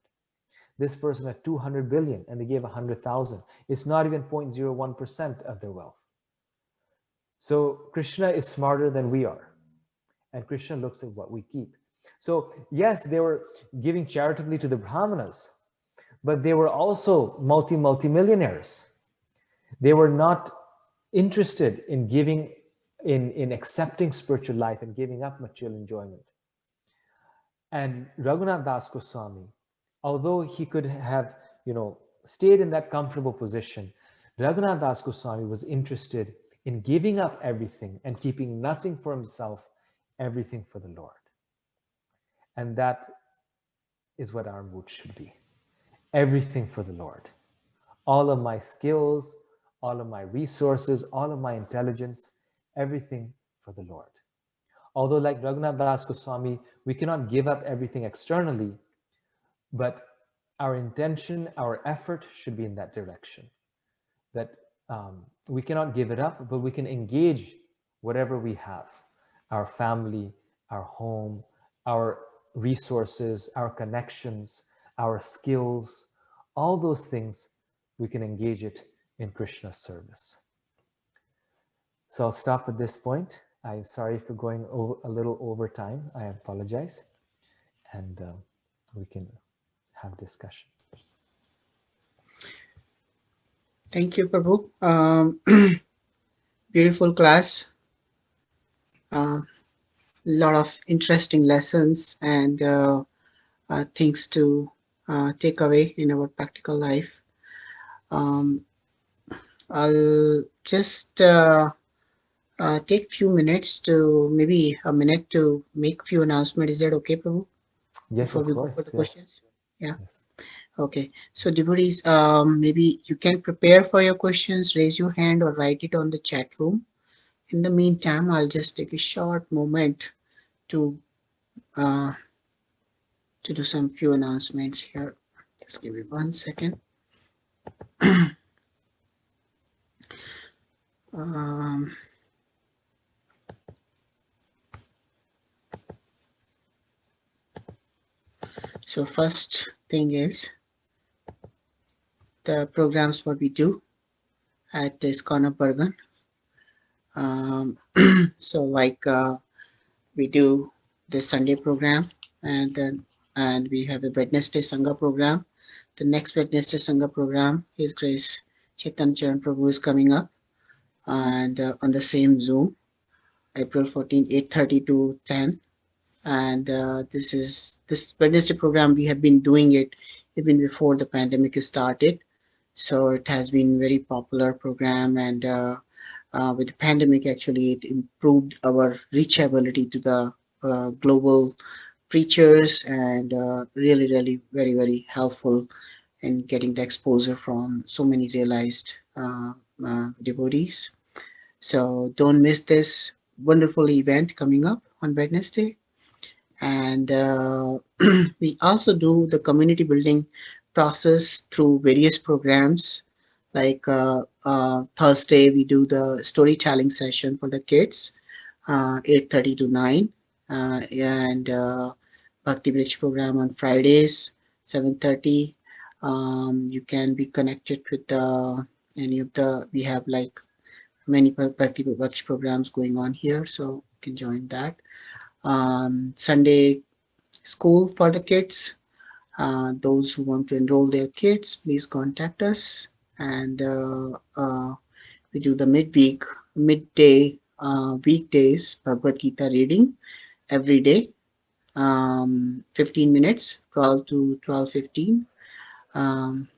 This person had 200 billion, and they gave 100,000. It's not even 0.01% of their wealth. So Krishna is smarter than we are, and Krishna looks at what we keep. So yes, they were giving charitably to the Brahmanas, but they were also multi-millionaires. They were not interested in giving, in accepting spiritual life and giving up material enjoyment. And Raghunath Das Goswami, although he could have, stayed in that comfortable position, Raghunath Das Goswami was interested in giving up everything and keeping nothing for himself, everything for the Lord. And that is what our mood should be. Everything for the Lord. All of my skills, all of my resources, all of my intelligence, everything for the Lord. Although like Raghunath Das Goswami, we cannot give up everything externally, but our intention, our effort should be in that direction. That we cannot give it up, but we can engage whatever we have, our family, our home, our resources, our connections, our skills, all those things, we can engage it in Krishna's service. So I'll stop at this point. I'm sorry for going a little over time. I apologize. And we can have discussion. Thank you, Prabhu. Beautiful class. A lot of interesting lessons and things to take away in our practical life. Um, I'll just take few minutes to maybe a minute to make few announcements. Is that okay, Prabhu? Yes, Before of we go for course. the Yes. questions? Yeah. Yes. Okay. So devotees, maybe you can prepare for your questions, raise your hand or write it on the chat room. In the meantime, I'll just take a short moment to uh, to do some few announcements here. Just give me 1 second. Um, so first thing is the programs what we do at ISKCON Bergen. So like we do the Sunday program and we have the Wednesday Sangha program. The next Wednesday Sangha program is Grace Chetan Charan Prabhu is coming up and on the same Zoom, April 14, 8:30 to 10. And this Wednesday program, we have been doing it even before the pandemic started. So it has been very popular program and with the pandemic, actually, it improved our reachability to the global preachers and really, really very, very helpful in getting the exposure from so many realized devotees. So don't miss this wonderful event coming up on Wednesday. And we also do the community building process through various programs. Like Thursday, we do the storytelling session for the kids, 8:30 to 9, and Bhakti Bridge program on Fridays, 7:30. You can be connected with any of the, we have like many Bhakti Bridge programs going on here, so you can join that. Sunday school for the kids. Those who want to enroll their kids, please contact us. And we do the midday weekdays Bhagavad Gita reading every day, 15 minutes, 12 to 12:15. Um,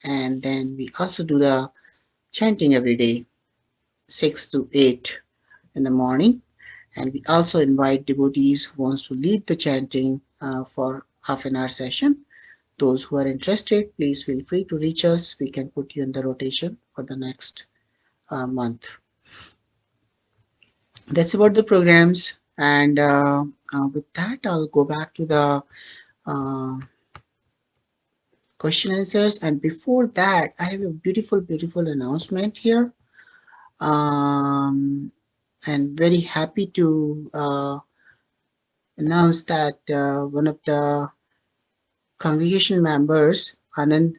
and then we also do the chanting every day, 6 to 8 in the morning. And we also invite devotees who wants to lead the chanting for half an hour session. Those who are interested, please feel free to reach us. We can put you in the rotation for the next month. That's about the programs. And with that, I'll go back to the uh, question answers. And before that, I have a beautiful, beautiful announcement here. Um, and very happy to announce that one of the congregation members, Anand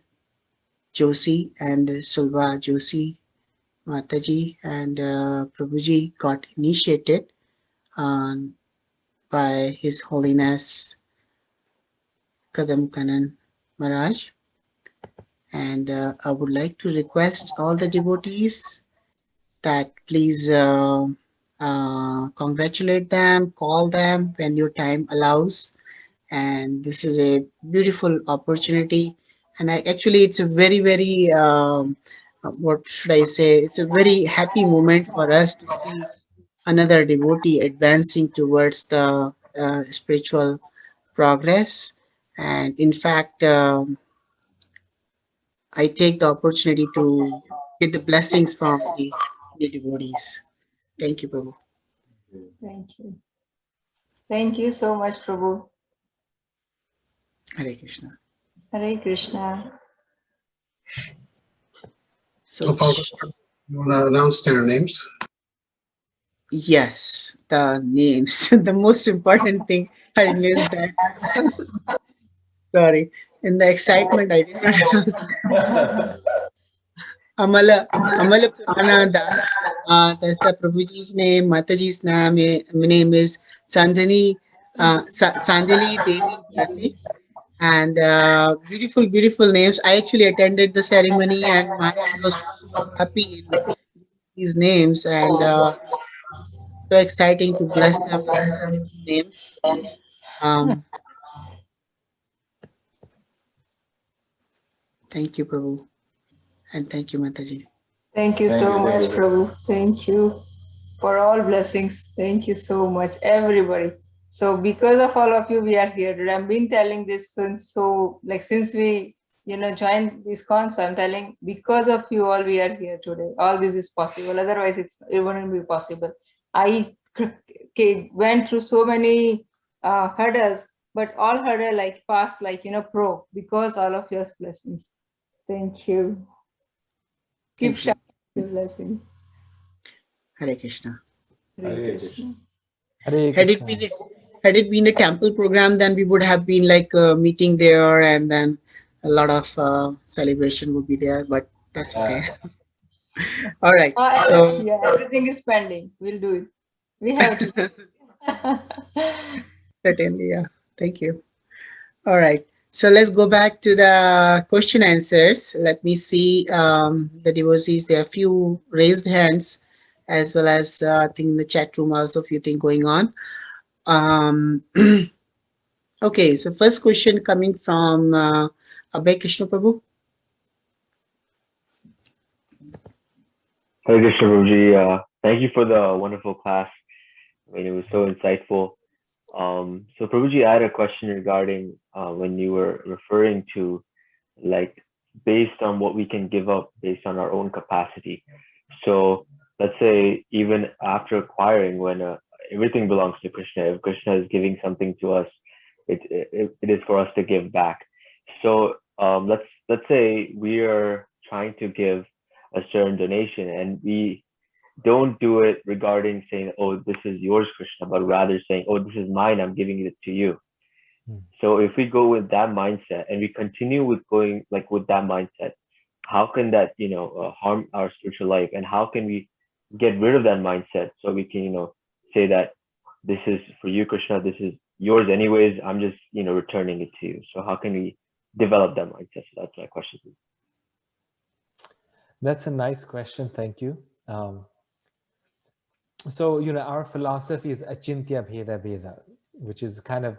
Joshi and Sulva Joshi Mataji and Prabhuji got initiated. Um, by His Holiness Kadam Kanan Maharaj. And I would like to request all the devotees that please congratulate them, call them when your time allows. And this is a beautiful opportunity. And actually, it's a very, what should I say? It's a very happy moment for us to see another devotee advancing towards the spiritual progress. And in fact, I take the opportunity to get the blessings from the devotees. Thank you, Prabhu. Thank you. Thank you so much, Prabhu. Hare Krishna. Hare Krishna. So, Gopal, you want to announce their names? yes, the names. The most important thing, I missed that. Sorry. In the excitement, I did not announce that. Amala Purana Das. That's the Prabhuji's name. Mataji's name is Sanjali Devi Blessing. And beautiful names. I actually attended the ceremony, and Maharaj was so happy in these names, and so exciting to bless them with these beautiful names. Um, Thank you, Prabhu, and thank you, Mataji. Thank you so much, Prabhu. Thank you for all blessings. Thank you so much, everybody. So because of all of you, we are here. I've been telling this since we joined this con. So I'm telling because of you all, we are here today. All this is possible. Otherwise, it wouldn't be possible. I went through so many hurdles, but all hurdle like passed pro because all of your blessings. Thank you. Keep Thank you. showering the blessings. Hare Krishna. Hare Krishna. Hare Had it Krishna. been had it been a temple program, then we would have been like meeting there, and then a lot of celebration would be there. But that's okay. All right. So Yeah, everything is pending. We'll do it. We have to. certainly, yeah. Thank you. All right. So let's go back to the question answers. Let me see the devotees. There are a few raised hands, as well as I think in the chat room also a few things going on. Um, okay. So first question coming from Abhay Krishna Prabhu. Hare Krishna Prabhuji, thank you for the wonderful class. I mean, it was so insightful. So Prabhuji, I had a question regarding when you were referring to like based on what we can give up based on our own capacity. So let's say even after acquiring, when everything belongs to Krishna, if Krishna is giving something to us, it is for us to give back. So let's say we are trying to give a certain donation and we don't do it regarding saying, oh, this is yours, Krishna, but rather saying, oh, this is mine, I'm giving it to you. So if we go with that mindset and we continue with going like with that mindset, how can that harm our spiritual life, and how can we get rid of that mindset so we can say that this is for you, Krishna, this is yours anyways, I'm just returning it to you. So how can we develop that mindset? So that's my question. That's a nice question. Thank you. So, our philosophy is achintya bheda bheda, which is kind of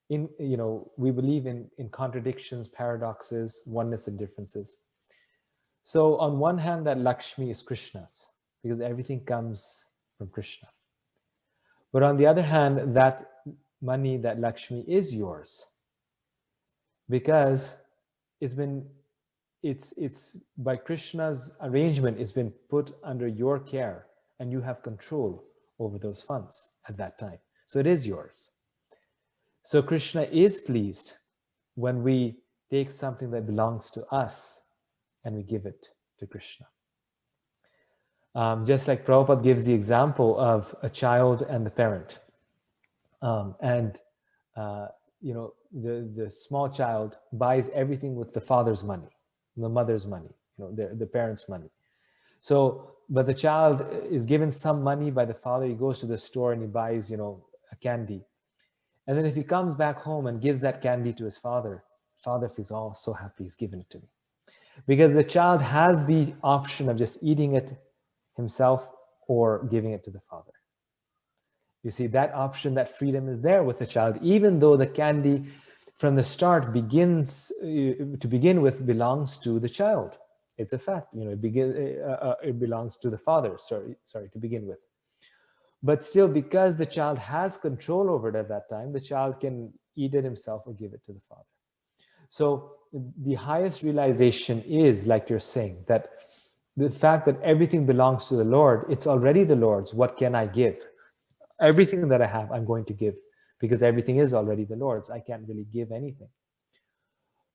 we believe in contradictions, paradoxes, oneness and differences. So on one hand, that Lakshmi is Krishna's because everything comes from Krishna. But on the other hand, that money, that Lakshmi is yours because it's by Krishna's arrangement, it's been put under your care and you have control over those funds at that time. So it is yours. So Krishna is pleased when we take something that belongs to us and we give it to Krishna. Just like Prabhupada gives the example of a child and the parent. The small child buys everything with the father's money, the mother's money, the parents' money. So, but the child is given some money by the father. He goes to the store and he buys, a candy. And then if he comes back home and gives that candy to his father, father feels, oh, so happy he's given it to me. Because the child has the option of just eating it himself or giving it to the father. You see, that option, that freedom is there with the child, even though the candy from the start begins to begin with belongs to the child. It's a fact, it belongs to the father, sorry, to begin with. But still, because the child has control over it at that time, the child can eat it himself or give it to the father. So the highest realization is, like you're saying, that the fact that everything belongs to the Lord, it's already the Lord's. What can I give? Everything that I have, I'm going to give, because everything is already the Lord's. I can't really give anything.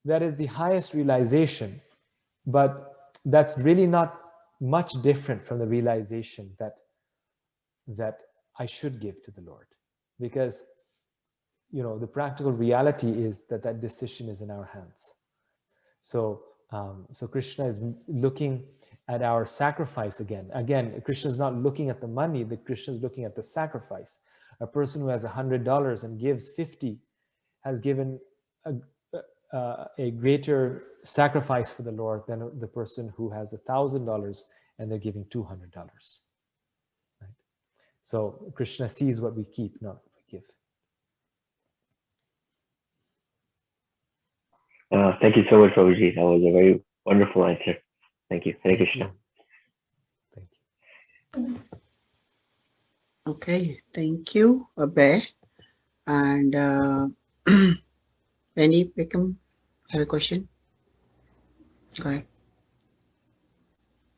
That is the highest realization, but that's really not much different from the realization that I should give to the Lord, because the practical reality is that decision is in our hands. So Krishna is looking at our sacrifice again. Krishna is not looking at the money, Krishna is looking at the sacrifice. A person who has $100 and gives 50 has given a greater sacrifice for the Lord than the person who has $1,000 and they're giving $200. Right? So Krishna sees what we keep, not what we give. Thank you so much, Prabhuji. That was a very wonderful answer. Thank you. Hare Krishna. Thank you. Okay, thank you, Abhay. And Randy, Vikram, have a question? Go ahead.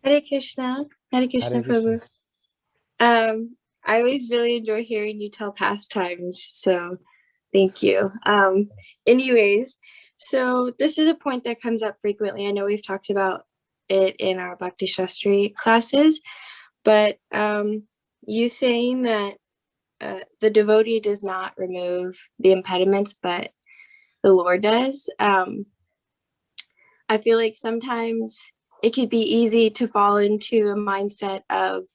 Hare Krishna. Hare Krishna, Prabhu. I always really enjoy hearing you tell pastimes, so thank you. Anyways, so this is a point that comes up frequently. I know we've talked about it in our Bhakti Shastri classes, but you saying that the devotee does not remove the impediments, but the Lord does. I feel like sometimes it could be easy to fall into a mindset of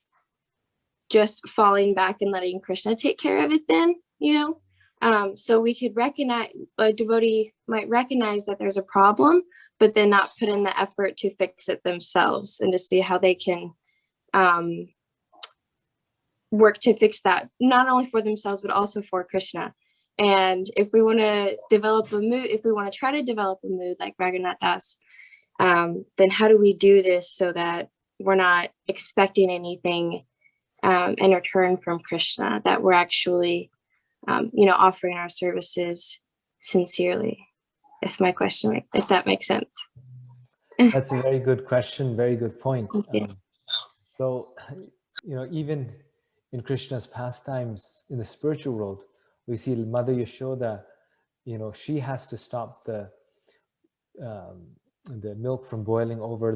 just falling back and letting Krishna take care of it then, so we could recognize, a devotee might recognize that there's a problem, but then not put in the effort to fix it themselves and to see how they can work to fix that, not only for themselves, but also for Krishna. And if we want to develop a mood, if we want to try to develop a mood like Raghunatha, then how do we do this so that we're not expecting anything in return from Krishna, that we're actually, offering our services sincerely? If that makes sense. That's a very good question. Very good point. So, even in Krishna's pastimes in the spiritual world, we see Mother Yashoda, she has to stop the milk from boiling over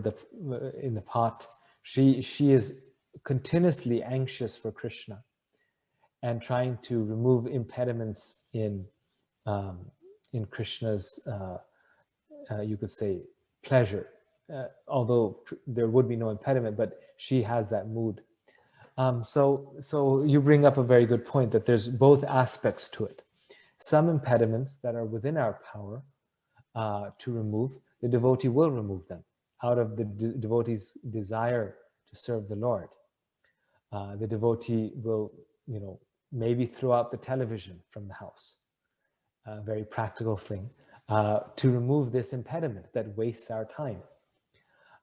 in the pot. She is continuously anxious for Krishna and trying to remove impediments in Krishna's, you could say, pleasure. Although there would be no impediment, but she has that mood. So you bring up a very good point, that there's both aspects to it. Some impediments that are within our power to remove, the devotee will remove them out of the devotee's desire to serve the Lord. The devotee will, maybe throw out the television from the house, a very practical thing, to remove this impediment that wastes our time.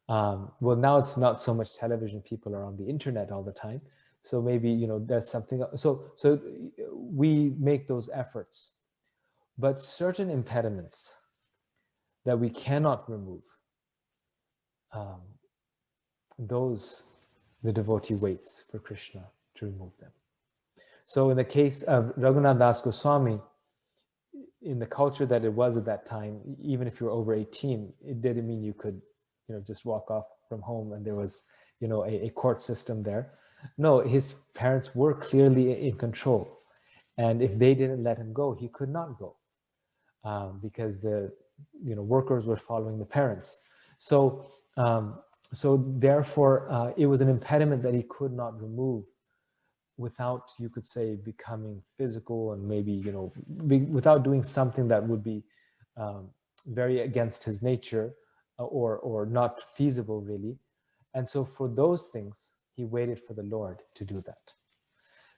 Well, now it's not so much television, people are on the internet all the time. So maybe, there's something else. So we make those efforts. But certain impediments that we cannot remove, those the devotee waits for Krishna to remove them. So in the case of Raghunatha Goswami, in the culture that it was at that time, even if you were over 18, it didn't mean you could, just walk off from home and there was, a court system there. No, his parents were clearly in control. And if they didn't let him go, he could not go, because the, workers were following the parents. So therefore, it was an impediment that he could not remove without, you could say, becoming physical, and maybe, you know, without doing something that would be very against his nature, or not feasible really. And so for those things, he waited for the Lord to do that.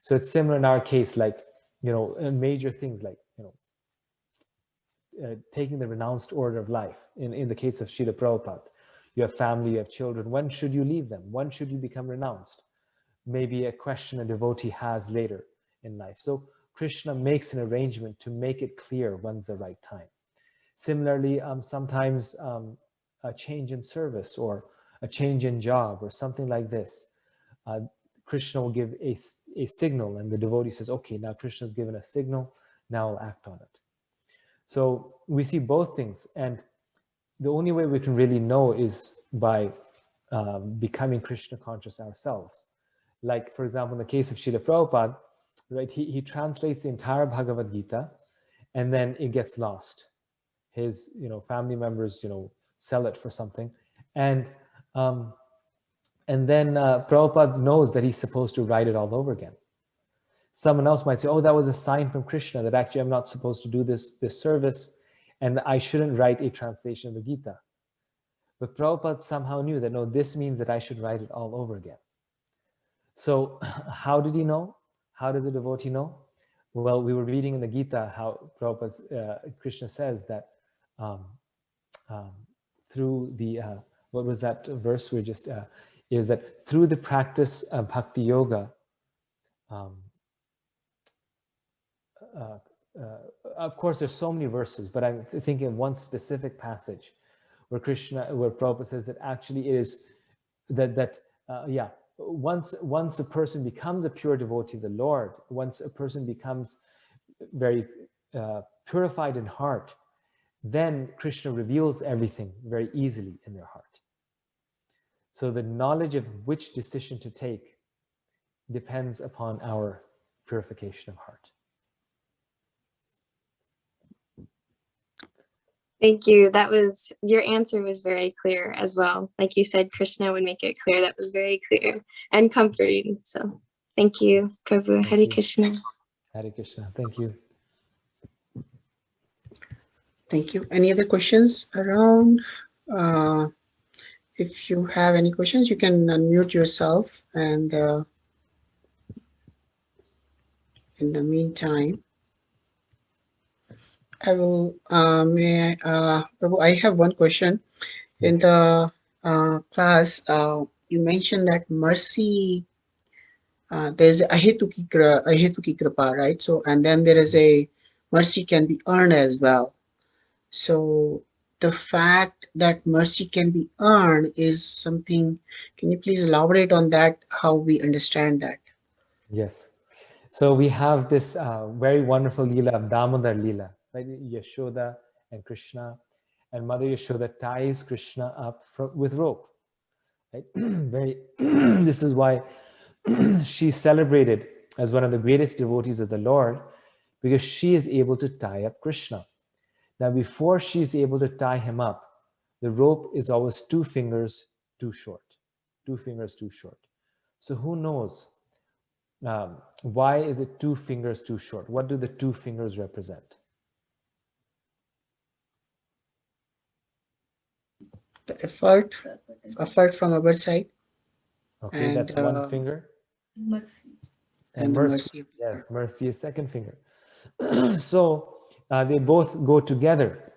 So it's similar in our case, like, you know, major things like, you know, taking the renounced order of life. In the case of Srila Prabhupada, you have family, you have children. When should you leave them? When should you become renounced? Maybe a question a devotee has later in life. So Krishna makes an arrangement to make it clear when's the right time. Similarly, sometimes a change in service or a change in job or something like this. Krishna will give a signal, and the devotee says, okay, now Krishna's given a signal, now I'll act on it. So we see both things, and the only way we can really know is by becoming Krishna conscious ourselves. Like, for example, in the case of Srila Prabhupada, right, he translates the entire Bhagavad Gita, and then it gets lost. His, you know, family members, you know, sell it for something, and then Prabhupada knows that he's supposed to write it all over again. Someone else might say, oh, that was a sign from Krishna that actually I'm not supposed to do this service, and I shouldn't write a translation of the Gita. But Prabhupada somehow knew that, no, this means that I should write it all over again. So how did he know? How does a devotee know? Well, we were reading in the Gita how Prabhupada, Krishna says that through the, what was that verse we just, is that through the practice of bhakti yoga, of course there's so many verses, but I'm thinking of one specific passage where Prabhupada says that actually it is once a person becomes a pure devotee of the Lord, once a person becomes very purified in heart, then Krishna reveals everything very easily in their heart. So the knowledge of which decision to take depends upon our purification of heart. Thank you. Your answer was very clear as well. Like you said, Krishna would make it clear. That was very clear and comforting. So thank you, Prabhu. Hare Krishna. Hare Krishna. Thank you. Thank you. Any other questions around? If you have any questions, you can unmute yourself. And in the meantime, I will, Prabhu, I have one question. In the class, you mentioned that mercy, there's ahetuki kripa, right? So, and then there is a mercy can be earned as well. So the fact that mercy can be earned is something, can you please elaborate on that, how we understand that? Yes. So we have this very wonderful Leela of Damodar Leela, right? Yashoda and Krishna, and Mother Yashoda ties Krishna up with rope, right? This is why she's celebrated as one of the greatest devotees of the Lord, because she is able to tie up Krishna. Now, before she's able to tie him up, the rope is always 2 fingers too short. 2 fingers too short. So who knows? Why is it 2 fingers too short? What do the 2 fingers represent? The effort from our side. Okay, and, that's 1 finger. And mercy. Yes, mercy is 2nd finger. So they both go together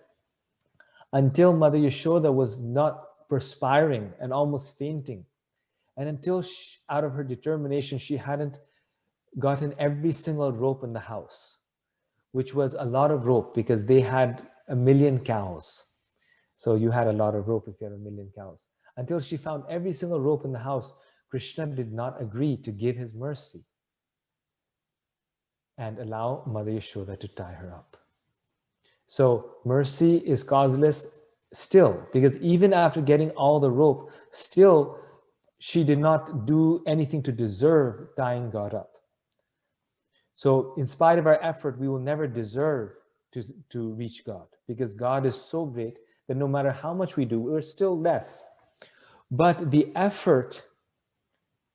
until Mother Yashoda was not perspiring and almost fainting. And until out of her determination, she hadn't gotten every single rope in the house, which was a lot of rope because they had 1,000,000 cows. So you had a lot of rope if you had 1,000,000 cows. Until she found every single rope in the house, Krishna did not agree to give his mercy and allow Mother Yashoda to tie her up. So mercy is causeless still, because even after getting all the rope, still she did not do anything to deserve tying God up. So in spite of our effort, we will never deserve to reach God, because God is so great that no matter how much we do, we're still less. But the effort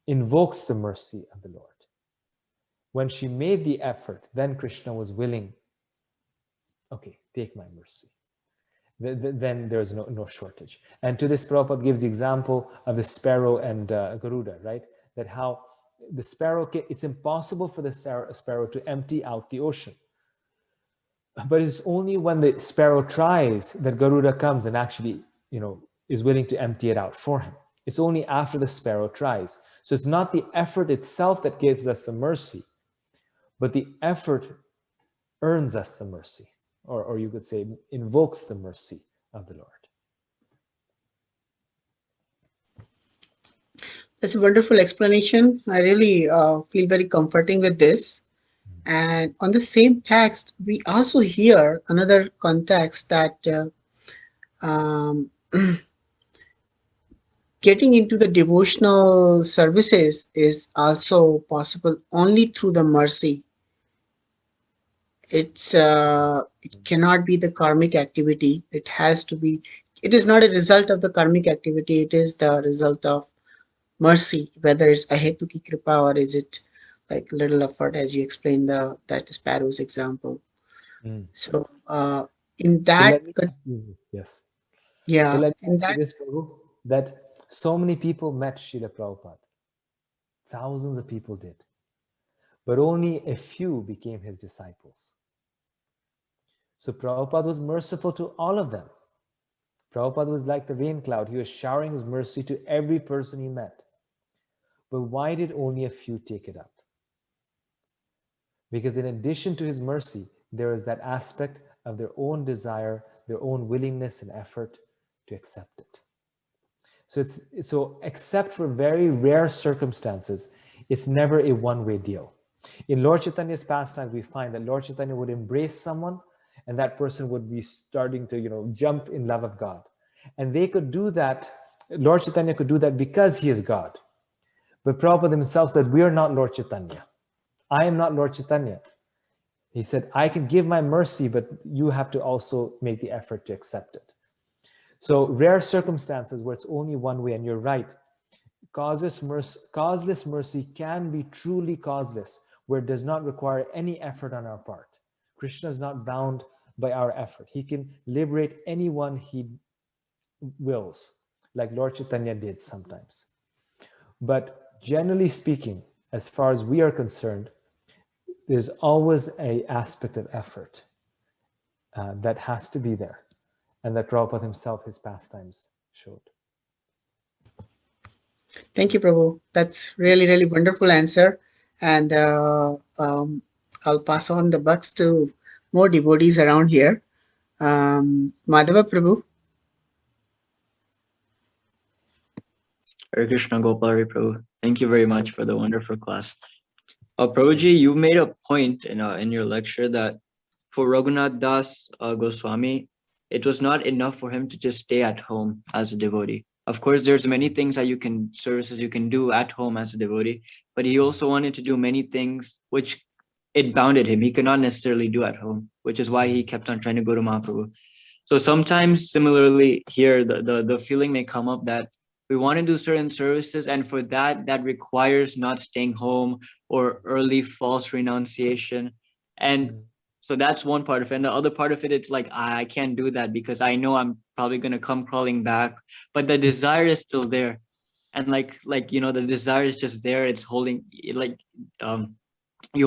invokes the mercy of the Lord. When she made the effort, then Krishna was willing, okay, take my mercy. Then there's no shortage. And to this, Prabhupada gives the example of the sparrow and Garuda, right? That how the sparrow, it's impossible for the sparrow to empty out the ocean. But it's only when the sparrow tries that Garuda comes and actually, is willing to empty it out for him. It's only after the sparrow tries. So it's not the effort itself that gives us the mercy, but the effort earns us the mercy, or you could say invokes the mercy of the Lord. That's a wonderful explanation. I really feel very comforting with this. And on the same text, we also hear another context that getting into the devotional services is also possible only through the mercy. It cannot be the karmic activity. It has to be. It is not a result of the karmic activity. It is the result of mercy, whether it's ahetuki kripa or is it like little effort, as you explained that sparrow's example. So in that, yes. Yeah, so let me in ask you that, this, Prabhu, that so many people met Srila Prabhupada. Thousands of people did. But only a few became his disciples. So Prabhupada was merciful to all of them. Prabhupada was like the rain cloud. He was showering his mercy to every person he met. But why did only a few take it up? Because in addition to his mercy, there is that aspect of their own desire, their own willingness and effort to accept it. So except for very rare circumstances, it's never a one-way deal. In Lord Chaitanya's pastime, we find that Lord Chaitanya would embrace someone and that person would be starting to, jump in love of God. And they could do that, Lord Chaitanya could do that because he is God. But Prabhupada himself said, we are not Lord Chaitanya. I am not Lord Chaitanya. He said, I can give my mercy, but you have to also make the effort to accept it. So rare circumstances where it's only one way, and you're right, causeless mercy can be truly causeless, where it does not require any effort on our part. Krishna is not bound by our effort. He can liberate anyone he wills, like Lord Chaitanya did sometimes. But generally speaking, as far as we are concerned, there's always an aspect of effort that has to be there, and that Prabhupada himself, his pastimes, showed. thank you, Prabhu. That's really, really wonderful answer. And I'll pass on the bucks to more devotees around here. Madhava Prabhu. Hare Krishna, Gopal, Hare Prabhu. Thank you very much for the wonderful class. Prabhuji, you made a point in your lecture that for Raghunath Das Goswami, it was not enough for him to just stay at home as a devotee. Of course, there's many things that services you can do at home as a devotee, but he also wanted to do many things which it bounded him. He could not necessarily do at home, which is why he kept on trying to go to Mahaprabhu. So sometimes similarly here, the feeling may come up that we want to do certain services, and for that requires not staying home or early false renunciation. And so that's one part of it. And the other part of it, it's like, I can't do that because I know I'm probably going to come crawling back, but the desire is still there. And the desire is just there. It's holding, you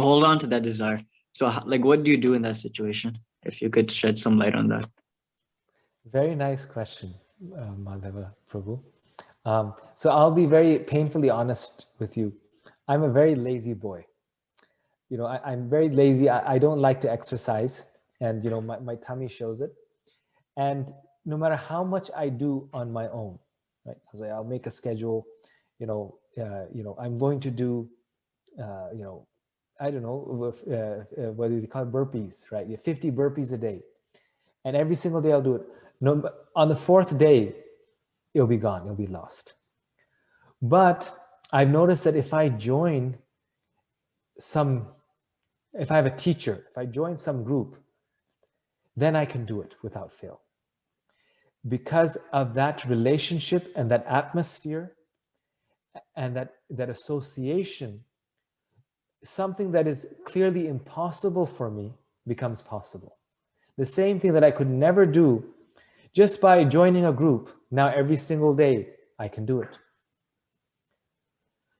hold on to that desire. So what do you do in that situation? If you could shed some light on that. Very nice question, Madhava Prabhu. So I'll be very painfully honest with you. I'm a very lazy boy. I'm very lazy. I don't like to exercise, and my tummy shows it. And no matter how much I do on my own, right? I'll make a schedule. I'm going to do, I don't know, what do they call it? Burpees, right? 50 burpees a day, and every single day I'll do it. No, on the fourth day, it'll be gone. It'll be lost. But I've noticed that if I have a teacher, if I join some group, then I can do it without fail. Because of that relationship and that atmosphere and that association, something that is clearly impossible for me becomes possible. The same thing that I could never do just by joining a group, now every single day I can do it.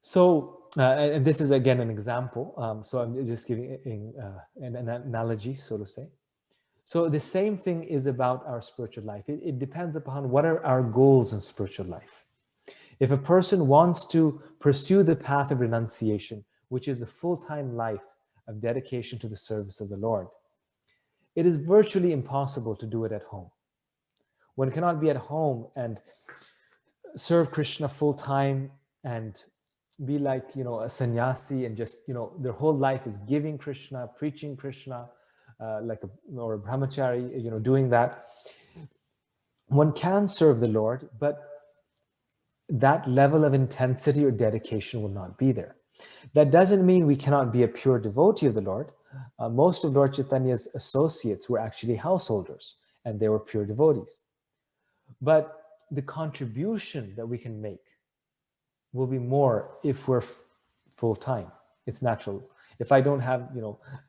So, and this is again an example. So I'm just giving an analogy, so to say. So the same thing is about our spiritual life. It depends upon what are our goals in spiritual life. If a person wants to pursue the path of renunciation, which is a full-time life of dedication to the service of the Lord, it is virtually impossible to do it at home. One cannot be at home and serve Krishna full-time and be like, a sannyasi and just, their whole life is giving Krishna, preaching Krishna, or a brahmachari, doing that. One can serve the Lord, but that level of intensity or dedication will not be there. That doesn't mean we cannot be a pure devotee of the Lord. Most of Lord Chaitanya's associates were actually householders, and they were pure devotees. But the contribution that we can make will be more if we're full-time. It's natural. If I don't have,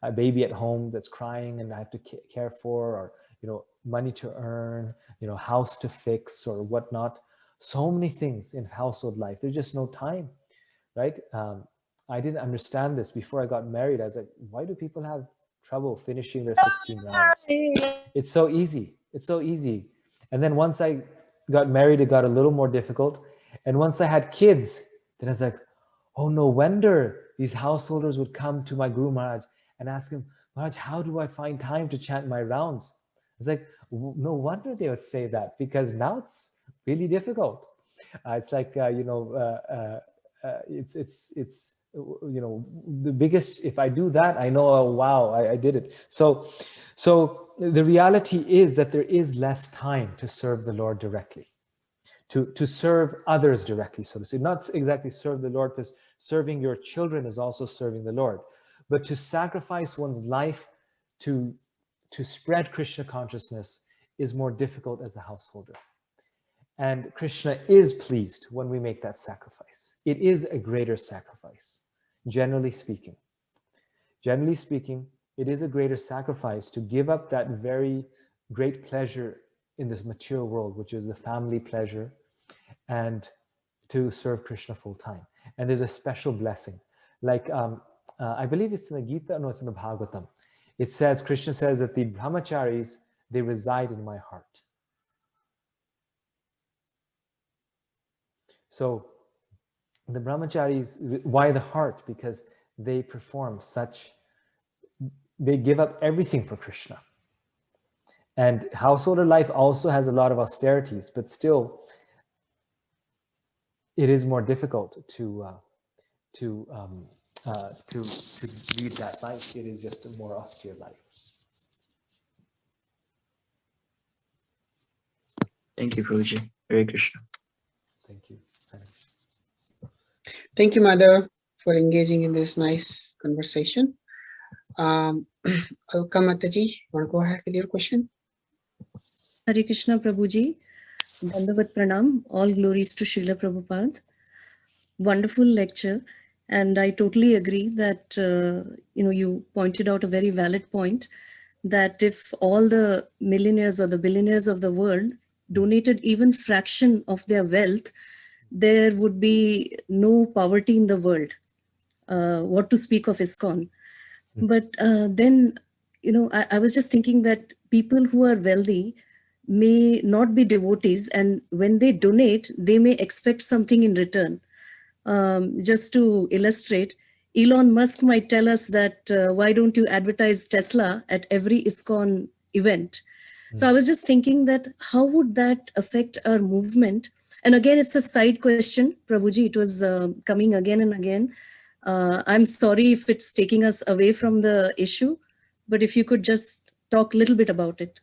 a baby at home that's crying and I have to care for, or, money to earn, house to fix or whatnot, so many things in household life, there's just no time, right? I didn't understand this before I got married. I was like, why do people have trouble finishing their 16 rounds? It's so easy. It's so easy. And then once I got married, it got a little more difficult. And once I had kids, then I was like, oh, no wonder these householders would come to my Guru Maharaj and ask him, Maharaj, how do I find time to chant my rounds? It's like, no wonder they would say that, because now it's really difficult. It's like, it's the biggest, if I do that, I know, oh, wow, I did it. So the reality is that there is less time to serve the Lord directly, to serve others directly, so to say. Not exactly serve the Lord, because serving your children is also serving the Lord, but to sacrifice one's life to spread Krishna consciousness is more difficult as a householder. And Krishna is pleased when we make that sacrifice. It is a greater sacrifice, generally speaking. Generally speaking, it is a greater sacrifice to give up that very great pleasure in this material world, which is the family pleasure, and to serve Krishna full time. And there's a special blessing. Like, I believe it's in the Gita, no, it's in the Bhagavatam. It says, Krishna says that the brahmacharis, they reside in my heart. So the brahmacharis, why the heart? Because they perform they give up everything for Krishna. And householder life also has a lot of austerities, but still, it is more difficult to lead that life. It is just a more austere life. Thank you, Prabhuji. Hare Krishna. Thank you. Thank you, Mother, for engaging in this nice conversation. Alka Mataji, you want to go ahead with your question? Hare Krishna, Prabhuji. Dandavat Pranam. All glories to Srila Prabhupada. Wonderful lecture. And I totally agree that, you pointed out a very valid point, that if all the millionaires or the billionaires of the world donated even fraction of their wealth, there would be no poverty in the world. What to speak of ISKCON? But then, I was just thinking that people who are wealthy may not be devotees, and when they donate, they may expect something in return. Just to illustrate, Elon Musk might tell us that, why don't you advertise Tesla at every ISKCON event? So I was just thinking that how would that affect our movement? And again, it's a side question, Prabhuji, it was coming again and again. I'm sorry if it's taking us away from the issue, but if you could just talk a little bit about it.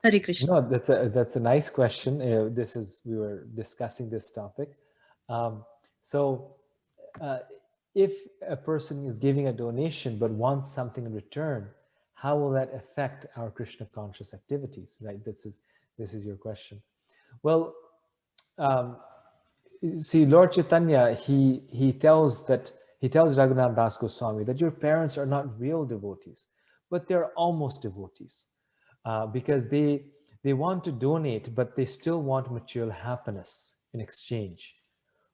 Hare Krishna. No, that's a nice question. We were discussing this topic. If a person is giving a donation but wants something in return, how will that affect our Krishna conscious activities? Right. This is your question. Well, see, Lord Chaitanya, he tells that He tells Raghunath Das Goswami that your parents are not real devotees, but they're almost devotees because they want to donate, but they still want material happiness in exchange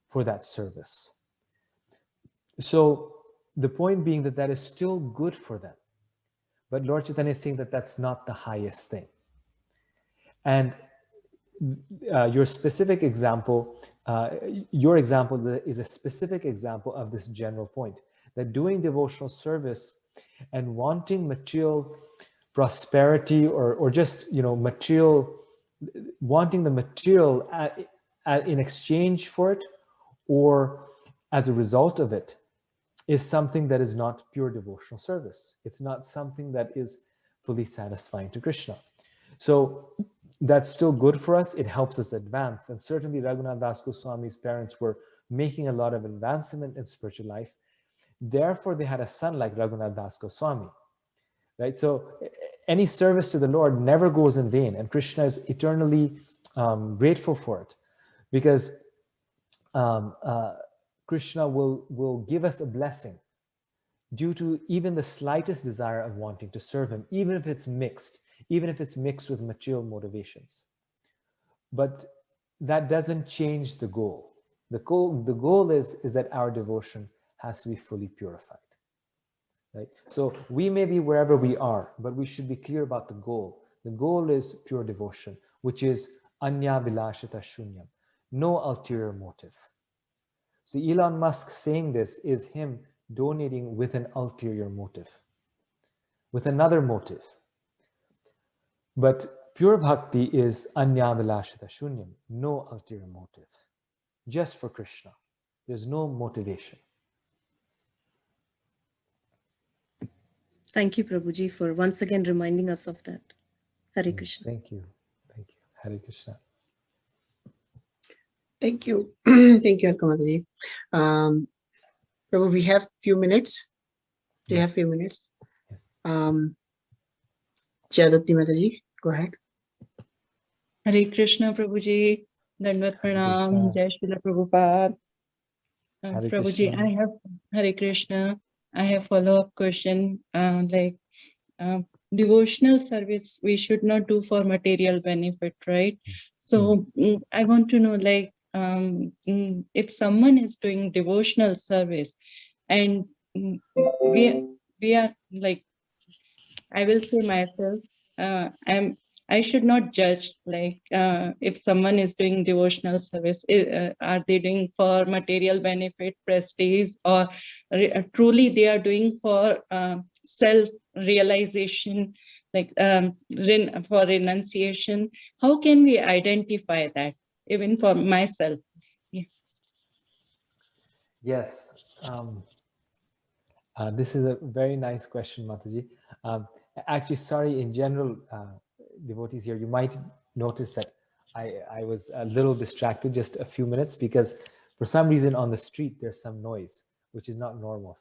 for that service. So the point being that that is still good for them. But Lord Chaitanya is saying that that's not the highest thing. And your specific example, your example is a specific example of this general point, that doing devotional service and wanting material prosperity or just, material, wanting the material in exchange for it or as a result of it is something that is not pure devotional service. It's not something that is fully satisfying to Krishna. So that's still good for us. It helps us advance. And certainly Raghunath Das Goswami's parents were making a lot of advancement in spiritual life. Therefore, they had a son like Raghunath Das Goswami, right? So any service to the Lord never goes in vain. And Krishna is eternally grateful for it because Krishna will give us a blessing due to even the slightest desire of wanting to serve him, even if it's mixed with material motivations. But that doesn't change the goal. The goal is that our devotion has to be fully purified. Right? So we may be wherever we are, but we should be clear about the goal. The goal is pure devotion, which is anya bilashita shunyam, no ulterior motive. So Elon Musk saying this is him donating with an ulterior motive, with another motive. But pure bhakti is anya vilashita shunyam, no ulterior motive, just for Krishna. There's no motivation. Thank you, Prabhuji, for once again reminding us of that. Hare Krishna. Thank you. Hare Krishna. Thank you. Thank you, Alkamataji. Prabhu, we have few minutes. Do you have few minutes? Yes. Jayadupti Mataji, go ahead. Hare Krishna, Prabhuji. Dandavat Pranam. Jai Srila Prabhupada. Prabhuji, Krishna. I have Hare Krishna. I have follow-up question. Devotional service we should not do for material benefit, right? So I want to know, if someone is doing devotional service, and we are like, I will say myself, I should not judge if someone is doing devotional service, are they doing for material benefit, prestige, or truly they are doing for self-realization, for renunciation. How can we identify that, even for myself? Yeah. Yes. This is a very nice question, Mataji. Actually, sorry, in general, devotees here, you might notice that I was a little distracted just a few minutes because for some reason on the street, there's some noise, which is not normal.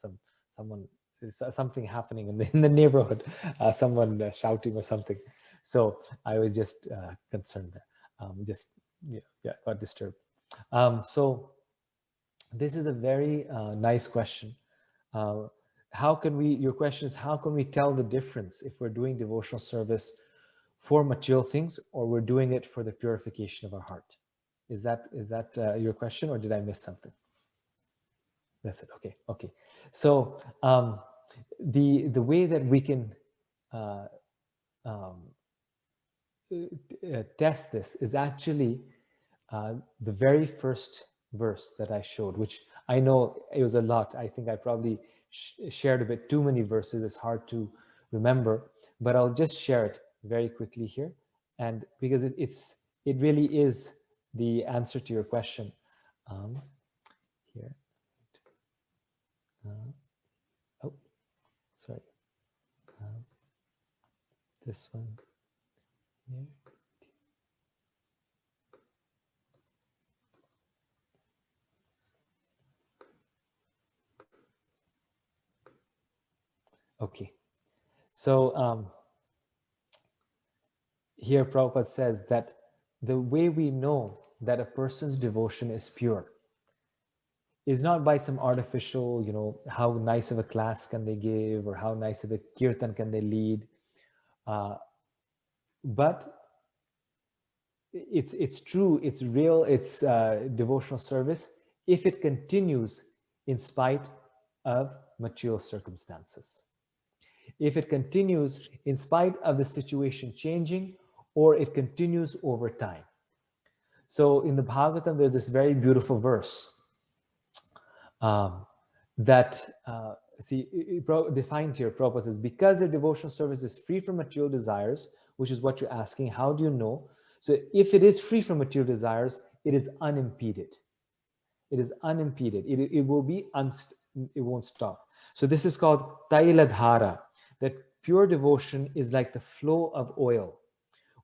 Something happening in the neighborhood, someone shouting or something. So I was just concerned there, got disturbed. So this is a very nice question. Your question is, how can we tell the difference if we're doing devotional service for material things or we're doing it for the purification of our heart? Is that your question, or did I miss something? That's it. Okay. So the way that we can test this is actually the very first verse that I showed, which I know it was a lot. I think I probably shared a bit too many verses. It's hard to remember, but I'll just share it very quickly here. And because it really is the answer to your question. Here. Sorry. This one here. Okay, so here Prabhupada says that the way we know that a person's devotion is pure is not by some artificial, how nice of a class can they give, or how nice of a kirtan can they lead, but it's true, it's real, it's devotional service if it continues in spite of material circumstances. If it continues in spite of the situation changing, or it continues over time. So in the Bhagavatam, there's this very beautiful verse that, defines here, Prabhupada says, because their devotional service is free from material desires, which is what you're asking, how do you know? So if it is free from material desires, it is unimpeded. It is unimpeded. It will be, it won't stop. So this is called Tailadhara, that pure devotion is like the flow of oil.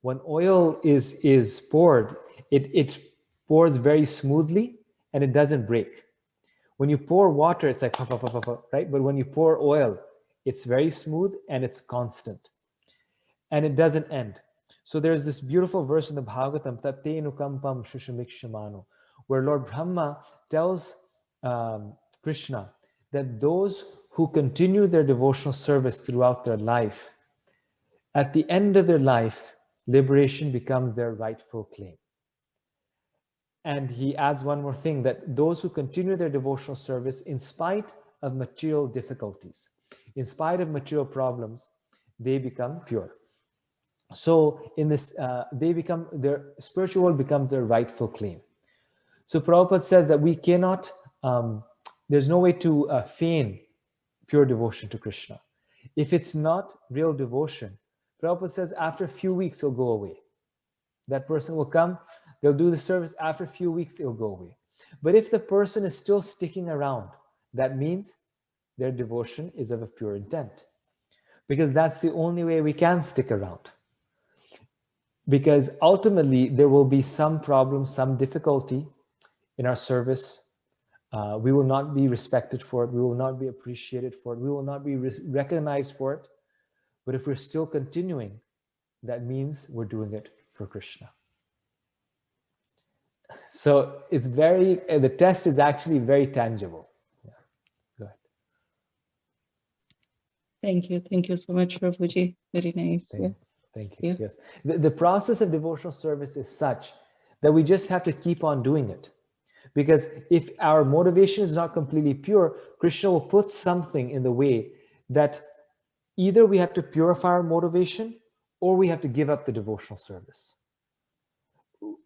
When oil is poured, it pours very smoothly and it doesn't break. When you pour water, it's like, right? But when you pour oil, it's very smooth and it's constant. And it doesn't end. So there's this beautiful verse in the Bhagavatam, Tate nukampam shushamikshimano, where Lord Brahma tells Krishna that those who continue their devotional service throughout their life, at the end of their life, liberation becomes their rightful claim. And he adds one more thing, that those who continue their devotional service in spite of material difficulties, in spite of material problems, they become pure. So in this, their spiritual world becomes their rightful claim. So Prabhupada says that we cannot, there's no way to feign pure devotion to Krishna. If it's not real devotion, Prabhupada says after a few weeks it'll go away. That person will come, they'll do the service, after a few weeks it'll go away. But if the person is still sticking around, that means their devotion is of a pure intent. Because that's the only way we can stick around. Because ultimately there will be some problem, some difficulty in our service. We will not be respected for it. We will not be appreciated for it. We will not be recognized for it. But if we're still continuing, that means we're doing it for Krishna. So it's the test is actually very tangible. Yeah. Go ahead. Thank you so much, Prabhuji. Very nice. Thank you. Yes. The process of devotional service is such that we just have to keep on doing it. Because if our motivation is not completely pure, Krishna will put something in the way that either we have to purify our motivation or we have to give up the devotional service.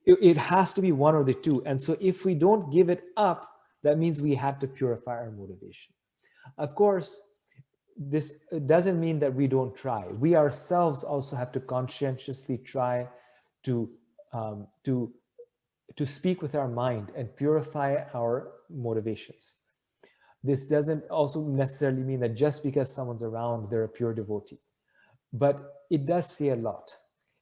It has to be one or the two. And so if we don't give it up, that means we have to purify our motivation. Of course, this doesn't mean that we don't try. We ourselves also have to conscientiously try to speak with our mind and purify our motivations. This doesn't also necessarily mean that just because someone's around, they're a pure devotee. But it does say a lot.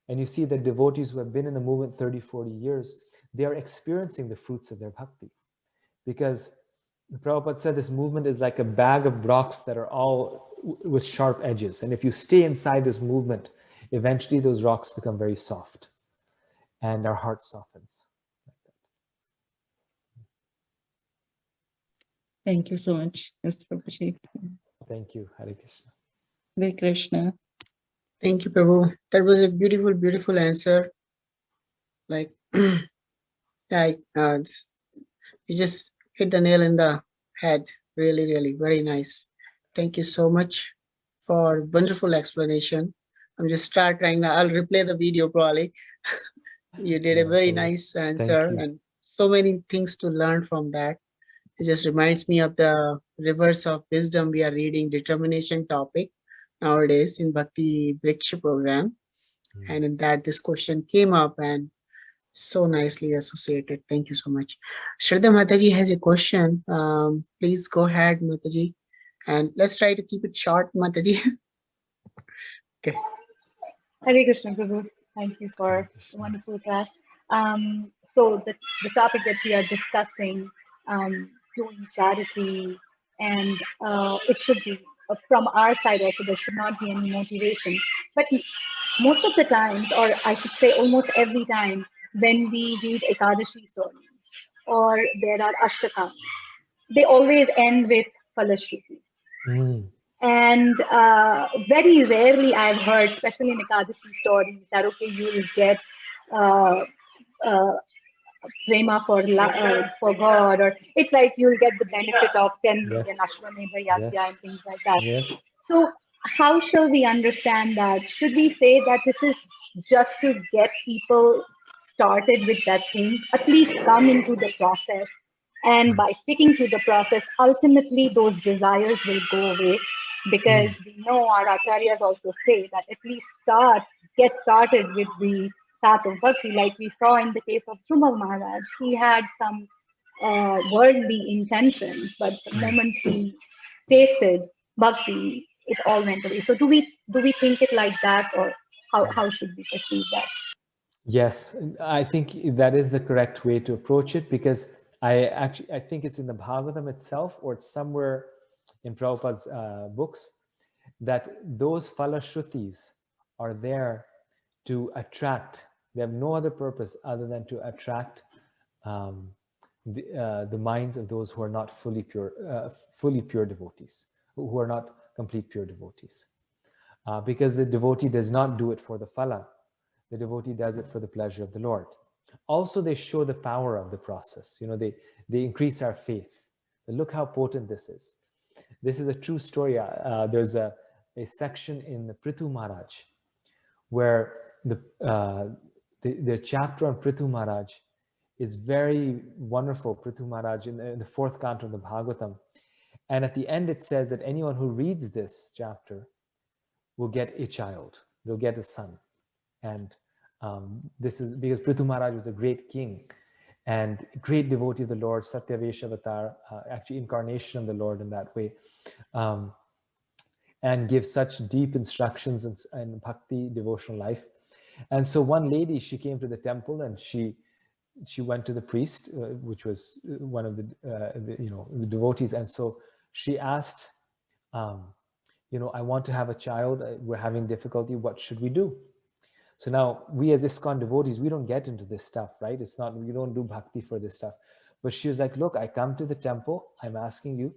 And you see that devotees who have been in the movement 30, 40 years, they are experiencing the fruits of their bhakti. Because Prabhupada said this movement is like a bag of rocks that are all with sharp edges. And if you stay inside this movement, eventually those rocks become very soft and our heart softens. Thank you so much, Mr. Prabhuji. Thank you. Hare Krishna. Hare Krishna. Thank you, Prabhu. That was a beautiful, beautiful answer. Like, you just hit the nail in the head. Really, really, very nice. Thank you so much for wonderful explanation. I'm just trying now. I'll replay the video probably. You did a very nice answer and so many things to learn from that. It just reminds me of the rivers of wisdom we are reading, determination topic nowadays in Bhakti Vriksha program. And in that, this question came up and so nicely associated. Thank you so much. Shraddha Mataji has a question. Please go ahead, Mataji. And let's try to keep it short, Mataji. Okay. Hare Krishna, Prabhu. Thank you for a wonderful class. So the topic that we are discussing, doing charity, and it should be from our side also, there should not be any motivation. But most of the times, or I should say almost every time, when we read Ekadashi stories or there are Ashtakams, they always end with Falashruti. Mm. And very rarely I've heard, especially in Ekadasi stories, that okay, you will get prema for God, or it's like you'll get the benefit of 10 million Yes. Ashwamedha Yes. Yagya and things like that. Yes. So how shall we understand that? Should we say that this is just to get people started with that thing, at least come into the process, and by sticking to the process, ultimately those desires will go away? Because we know our acharyas also say that at least get started with the path of bhakti. Like we saw in the case of Trumal Maharaj, he had some worldly intentions, but the moment he tasted bhakti, it all went away. So do we think it like that, or how should we perceive that? Yes, I think that is the correct way to approach it, because I think it's in the Bhagavatam itself, or it's somewhere in Prabhupada's books, that those Falashrutis are there to attract. They have no other purpose other than to attract the minds of those who are not fully pure devotees, who are not complete pure devotees. Because the devotee does not do it for the phala. The devotee does it for the pleasure of the Lord. Also, they show the power of the process. You know, they increase our faith. Look how potent this is. This is a true story. There's a section in the Prithu Maharaj where the chapter on Prithu Maharaj is very wonderful. Prithu Maharaj in the fourth canto of the Bhagavatam. And at the end, it says that anyone who reads this chapter will get a child. They'll get a son. And this is because Prithu Maharaj was a great king and great devotee of the Lord, Satyavesha Avatar, actually incarnation of the Lord in that way, and gives such deep instructions in bhakti, devotional life. And so one lady, she came to the temple and she went to the priest, which was one of the devotees. And so she asked, I want to have a child. We're having difficulty. What should we do? So now we as ISKCON devotees, we don't get into this stuff, right? It's not, we don't do bhakti for this stuff. But she was like, look, I come to the temple. I'm asking you,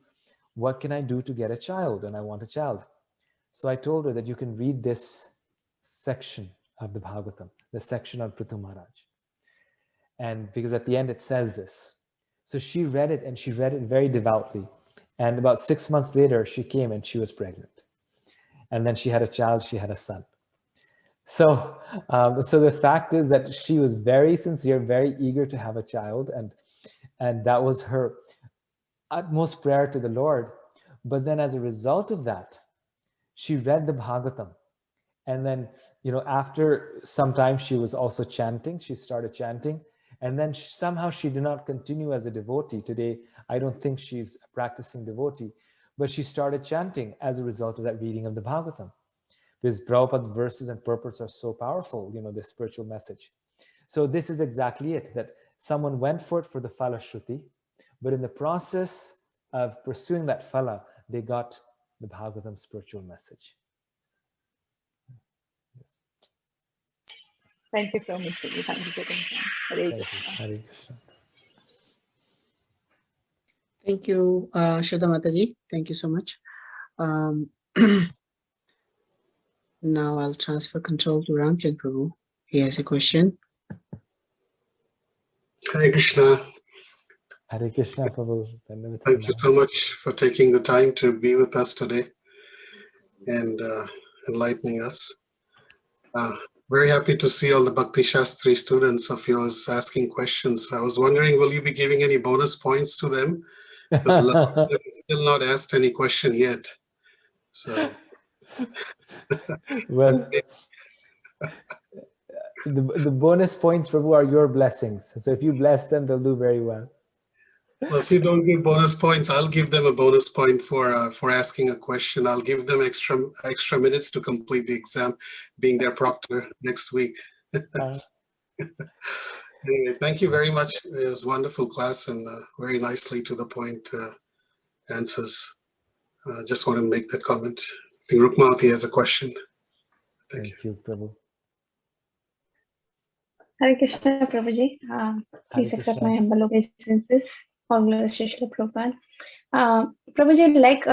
what can I do to get a child? And I want a child. So I told her that you can read this section of the Bhagavatam, the section on Prithu Maharaj. And because at the end it says this. So she read it, and she read it very devoutly. And about 6 months later, she came and she was pregnant. And then she had a child, she had a son. So the fact is that she was very sincere, very eager to have a child. And that was her utmost prayer to the Lord. But then as a result of that, she read the Bhagavatam. And then, after some time, she was also chanting. She started chanting. And then somehow she did not continue as a devotee. Today, I don't think she's a practicing devotee. But she started chanting as a result of that reading of the Bhagavatam. Because Prabhupada's verses and purports are so powerful, the spiritual message. So this is exactly it, that someone went for it for the phala shruti, but in the process of pursuing that phala, they got the Bhagavatam spiritual message. Thank you so much, Prabhu. Thank you for concern. Hare Krishna. Hare Krishna. Thank you, Shraddha Mataji. Thank you so much. Now I'll transfer control to Ramchand Prabhu. He has a question. Hare Krishna. Hare Krishna, Prabhu. Thank you so much for taking the time to be with us today and enlightening us. Very happy to see all the Bhakti Shastri students of yours asking questions. I was wondering, will you be giving any bonus points to them? Because a lot of them have still not asked any question yet. So, well, the bonus points, Prabhu, are your blessings. So if you bless them, they'll do very well. well, if you don't give bonus points, I'll give them a bonus point for asking a question. I'll give them extra minutes to complete the exam, being their proctor next week. Anyway, thank you very much. It was a wonderful class and very nicely to the point answers. Just want to make that comment. I think Rukmati has a question. Thank you, Prabhu. Hare Krishna, Prabhuji. Please accept my humble obeisances. All glories to Srila Prabhupada. Prabhuji, like,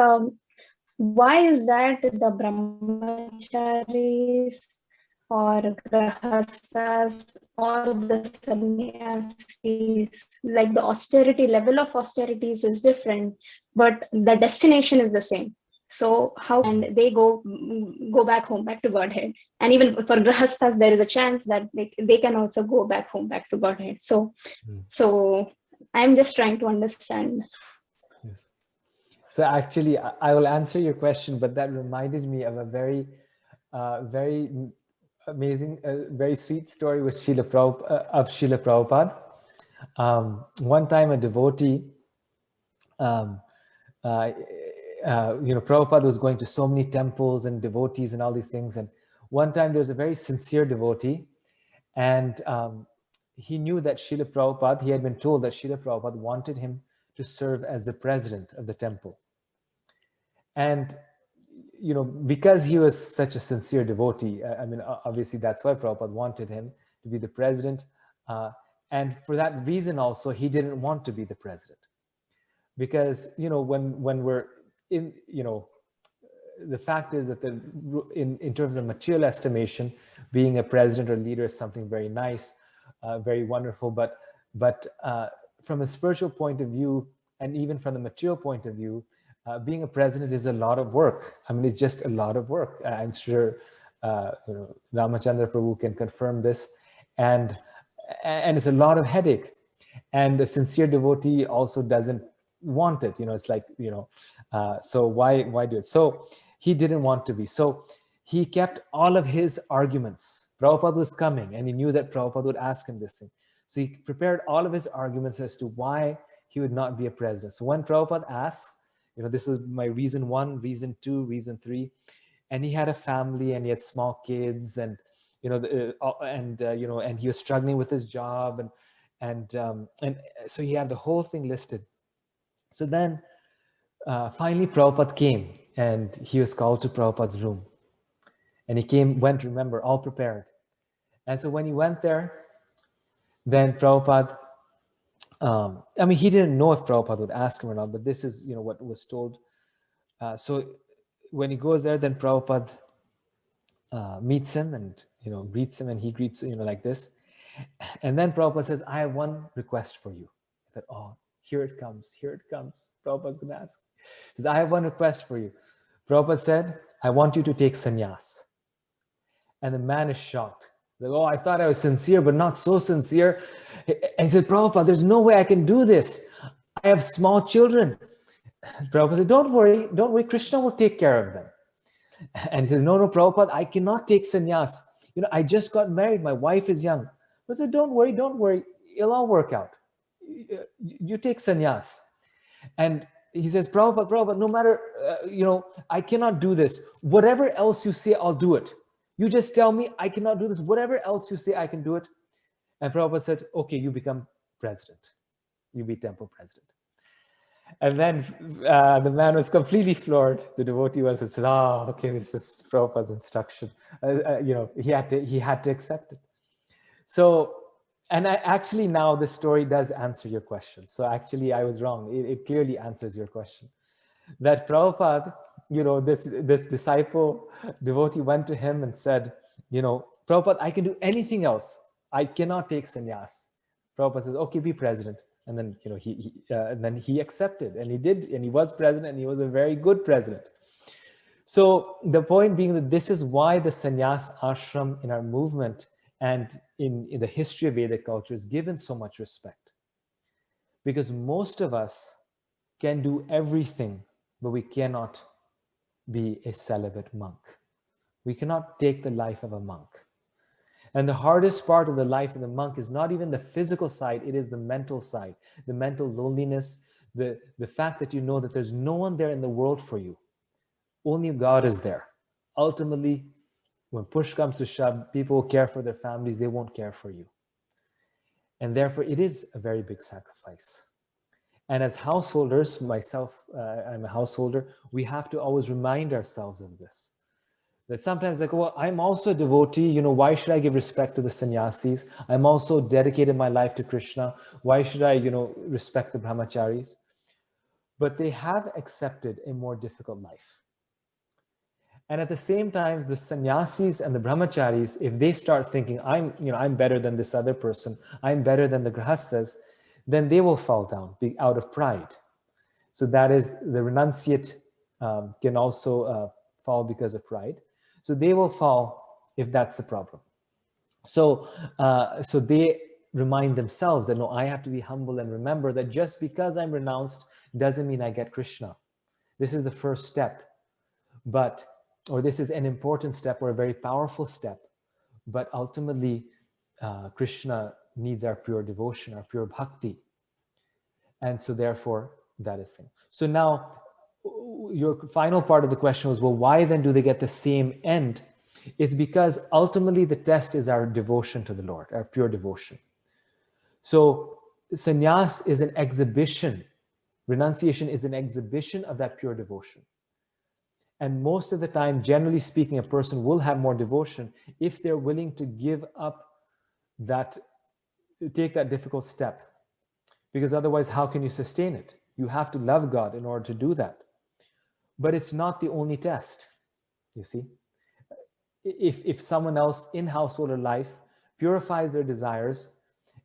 why is that the brahmacharis or grahastas or the sannyasis, like the austerity level of austerities is different, but the destination is the same? So how and they go back home, back to Godhead? And even for grahastas, there is a chance that they can also go back home, back to Godhead. So I'm just trying to understand. Yes. So actually, I will answer your question, but that reminded me of a very, very amazing, very sweet story with Srila Prabhupada. One time, a devotee, Prabhupada was going to so many temples and devotees and all these things. And one time, there was a very sincere devotee, and he knew that Srila Prabhupada, he had been told that Srila Prabhupada wanted him to serve as the president of the temple. And, because he was such a sincere devotee, obviously that's why Prabhupada wanted him to be the president. And for that reason also, he didn't want to be the president. Because, when we're in, the fact is that in terms of material estimation, being a president or leader is something very nice, very wonderful. But from a spiritual point of view, and even from the material point of view, being a president is a lot of work. It's just a lot of work. I'm sure Ramachandra Prabhu can confirm this, and it's a lot of headache. And a sincere devotee also doesn't want it. It's like, so why do it? So he didn't want to be. So he kept all of his arguments. Prabhupada was coming, and he knew that Prabhupada would ask him this thing. So he prepared all of his arguments as to why he would not be a president. So when Prabhupada asks, this is my reason 1, reason 2, reason 3, and he had a family and he had small kids, and and he was struggling with his job, and so he had the whole thing listed. So then finally Prabhupada came, and he was called to Prabhupada's room, and he went, remember, all prepared. And so when he went there, then Prabhupada, he didn't know if Prabhupada would ask him or not, but this is, what was told. So when he goes there, then Prabhupada meets him and, greets him, and he greets, like this. And then Prabhupada says, I have one request for you. I thought, oh, here it comes. Prabhupada's going to ask. He says, I have one request for you. Prabhupada said, I want you to take sannyas. And the man is shocked. He's like, oh, I thought I was sincere, but not so sincere. And he said, Prabhupada, there's no way I can do this. I have small children. Prabhupada said, don't worry, Krishna will take care of them. And he says, no, Prabhupada, I cannot take sannyas. I just got married. My wife is young. But said, don't worry. It'll all work out. You take sannyas. And he says, Prabhupada, no matter, I cannot do this. Whatever else you say, I'll do it. You just tell me I cannot do this. Whatever else you say, I can do it. And Prabhupada said, okay, you become president. You be temple president. And then the man was completely floored. The devotee was, said, oh, okay, this is Prabhupada's instruction. He had to accept it. So, and actually now this story does answer your question. So actually I was wrong. It clearly answers your question. That Prabhupada, this disciple, devotee went to him and said, Prabhupada, I can do anything else. I cannot take sannyas. Prabhupada says, okay, be president. And then, then he accepted, and he did, and he was president, and he was a very good president. So the point being that this is why the sannyas ashram in our movement and in the history of Vedic culture is given so much respect. Because most of us can do everything, but we cannot be a celibate monk. We cannot take the life of a monk. And the hardest part of the life of the monk is not even the physical side, it is the mental side, the mental loneliness, the fact that you know that there's no one there in the world for you. Only God is there. Ultimately, when push comes to shove, people will care for their families, they won't care for you. And therefore, it is a very big sacrifice. And as householders, myself, I'm a householder, we have to always remind ourselves of this. That sometimes like, well, I'm also a devotee, you know, why should I give respect to the sannyasis? I'm also dedicated my life to Krishna. Why should I, you know, respect the brahmacharis? But they have accepted a more difficult life. And at the same time, the sannyasis and the brahmacharis, if they start thinking, I'm better than this other person, I'm better than the grahasthas, then they will fall down out of pride. So that is, the renunciate can also fall because of pride. So they will fall if that's the problem. So, so they remind themselves that, no, I have to be humble and remember that just because I'm renounced doesn't mean I get Krishna. This is the first step, or this is an important step or a very powerful step. But ultimately, Krishna needs our pure devotion, our pure bhakti. And so therefore, that is thing. So now, your final part of the question was, well, why then do they get the same end? It's because ultimately the test is our devotion to the Lord, our pure devotion. So sannyas is an exhibition. Renunciation is an exhibition of that pure devotion. And most of the time, generally speaking, a person will have more devotion if they're willing to give up that, take that difficult step. Because otherwise, how can you sustain it? You have to love God in order to do that. But it's not the only test, you see. If someone else in household or life purifies their desires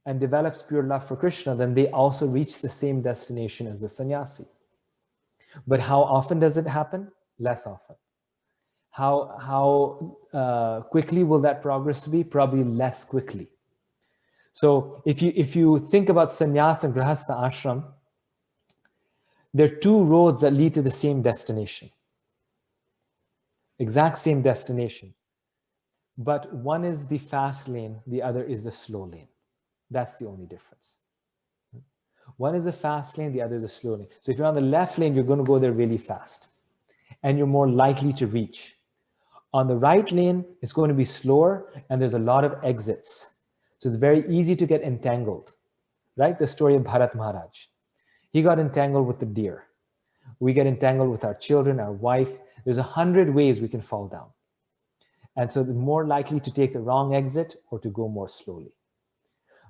and develops pure love for Krishna, then they also reach the same destination as the sannyasi. But how often does it happen? Less often. How quickly will that progress be? Probably less quickly. So if you think about sannyas and grahastha ashram, there are two roads that lead to the same destination. Exact same destination. But one is the fast lane, the other is the slow lane. That's the only difference. One is the fast lane, the other is the slow lane. So if you're on the left lane, you're going to go there really fast, and you're more likely to reach. On the right lane, it's going to be slower, and there's a lot of exits. So it's very easy to get entangled, right? The story of Bharat Maharaj. He got entangled with the deer. We get entangled with our children, our wife. There's 100 ways we can fall down. And so they're more likely to take the wrong exit or to go more slowly.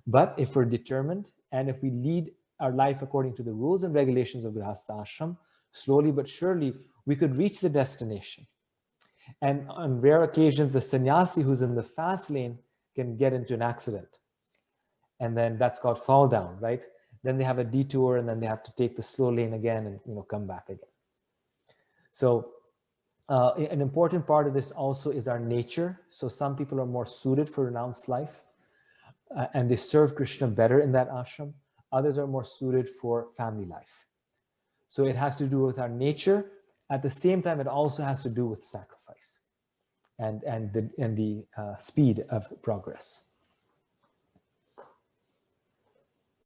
But if we're determined and if we lead our life according to the rules and regulations of Grihastha Ashram, slowly but surely, we could reach the destination. And on rare occasions, the sannyasi who's in the fast lane can get into an accident. And then that's called fall down, right? Then they have a detour and then they have to take the slow lane again and come back again. So an important part of this also is our nature. So some people are more suited for renounced life and they serve Krishna better in that ashram. Others are more suited for family life. So it has to do with our nature. At the same time, it also has to do with sacrifice and the speed of progress.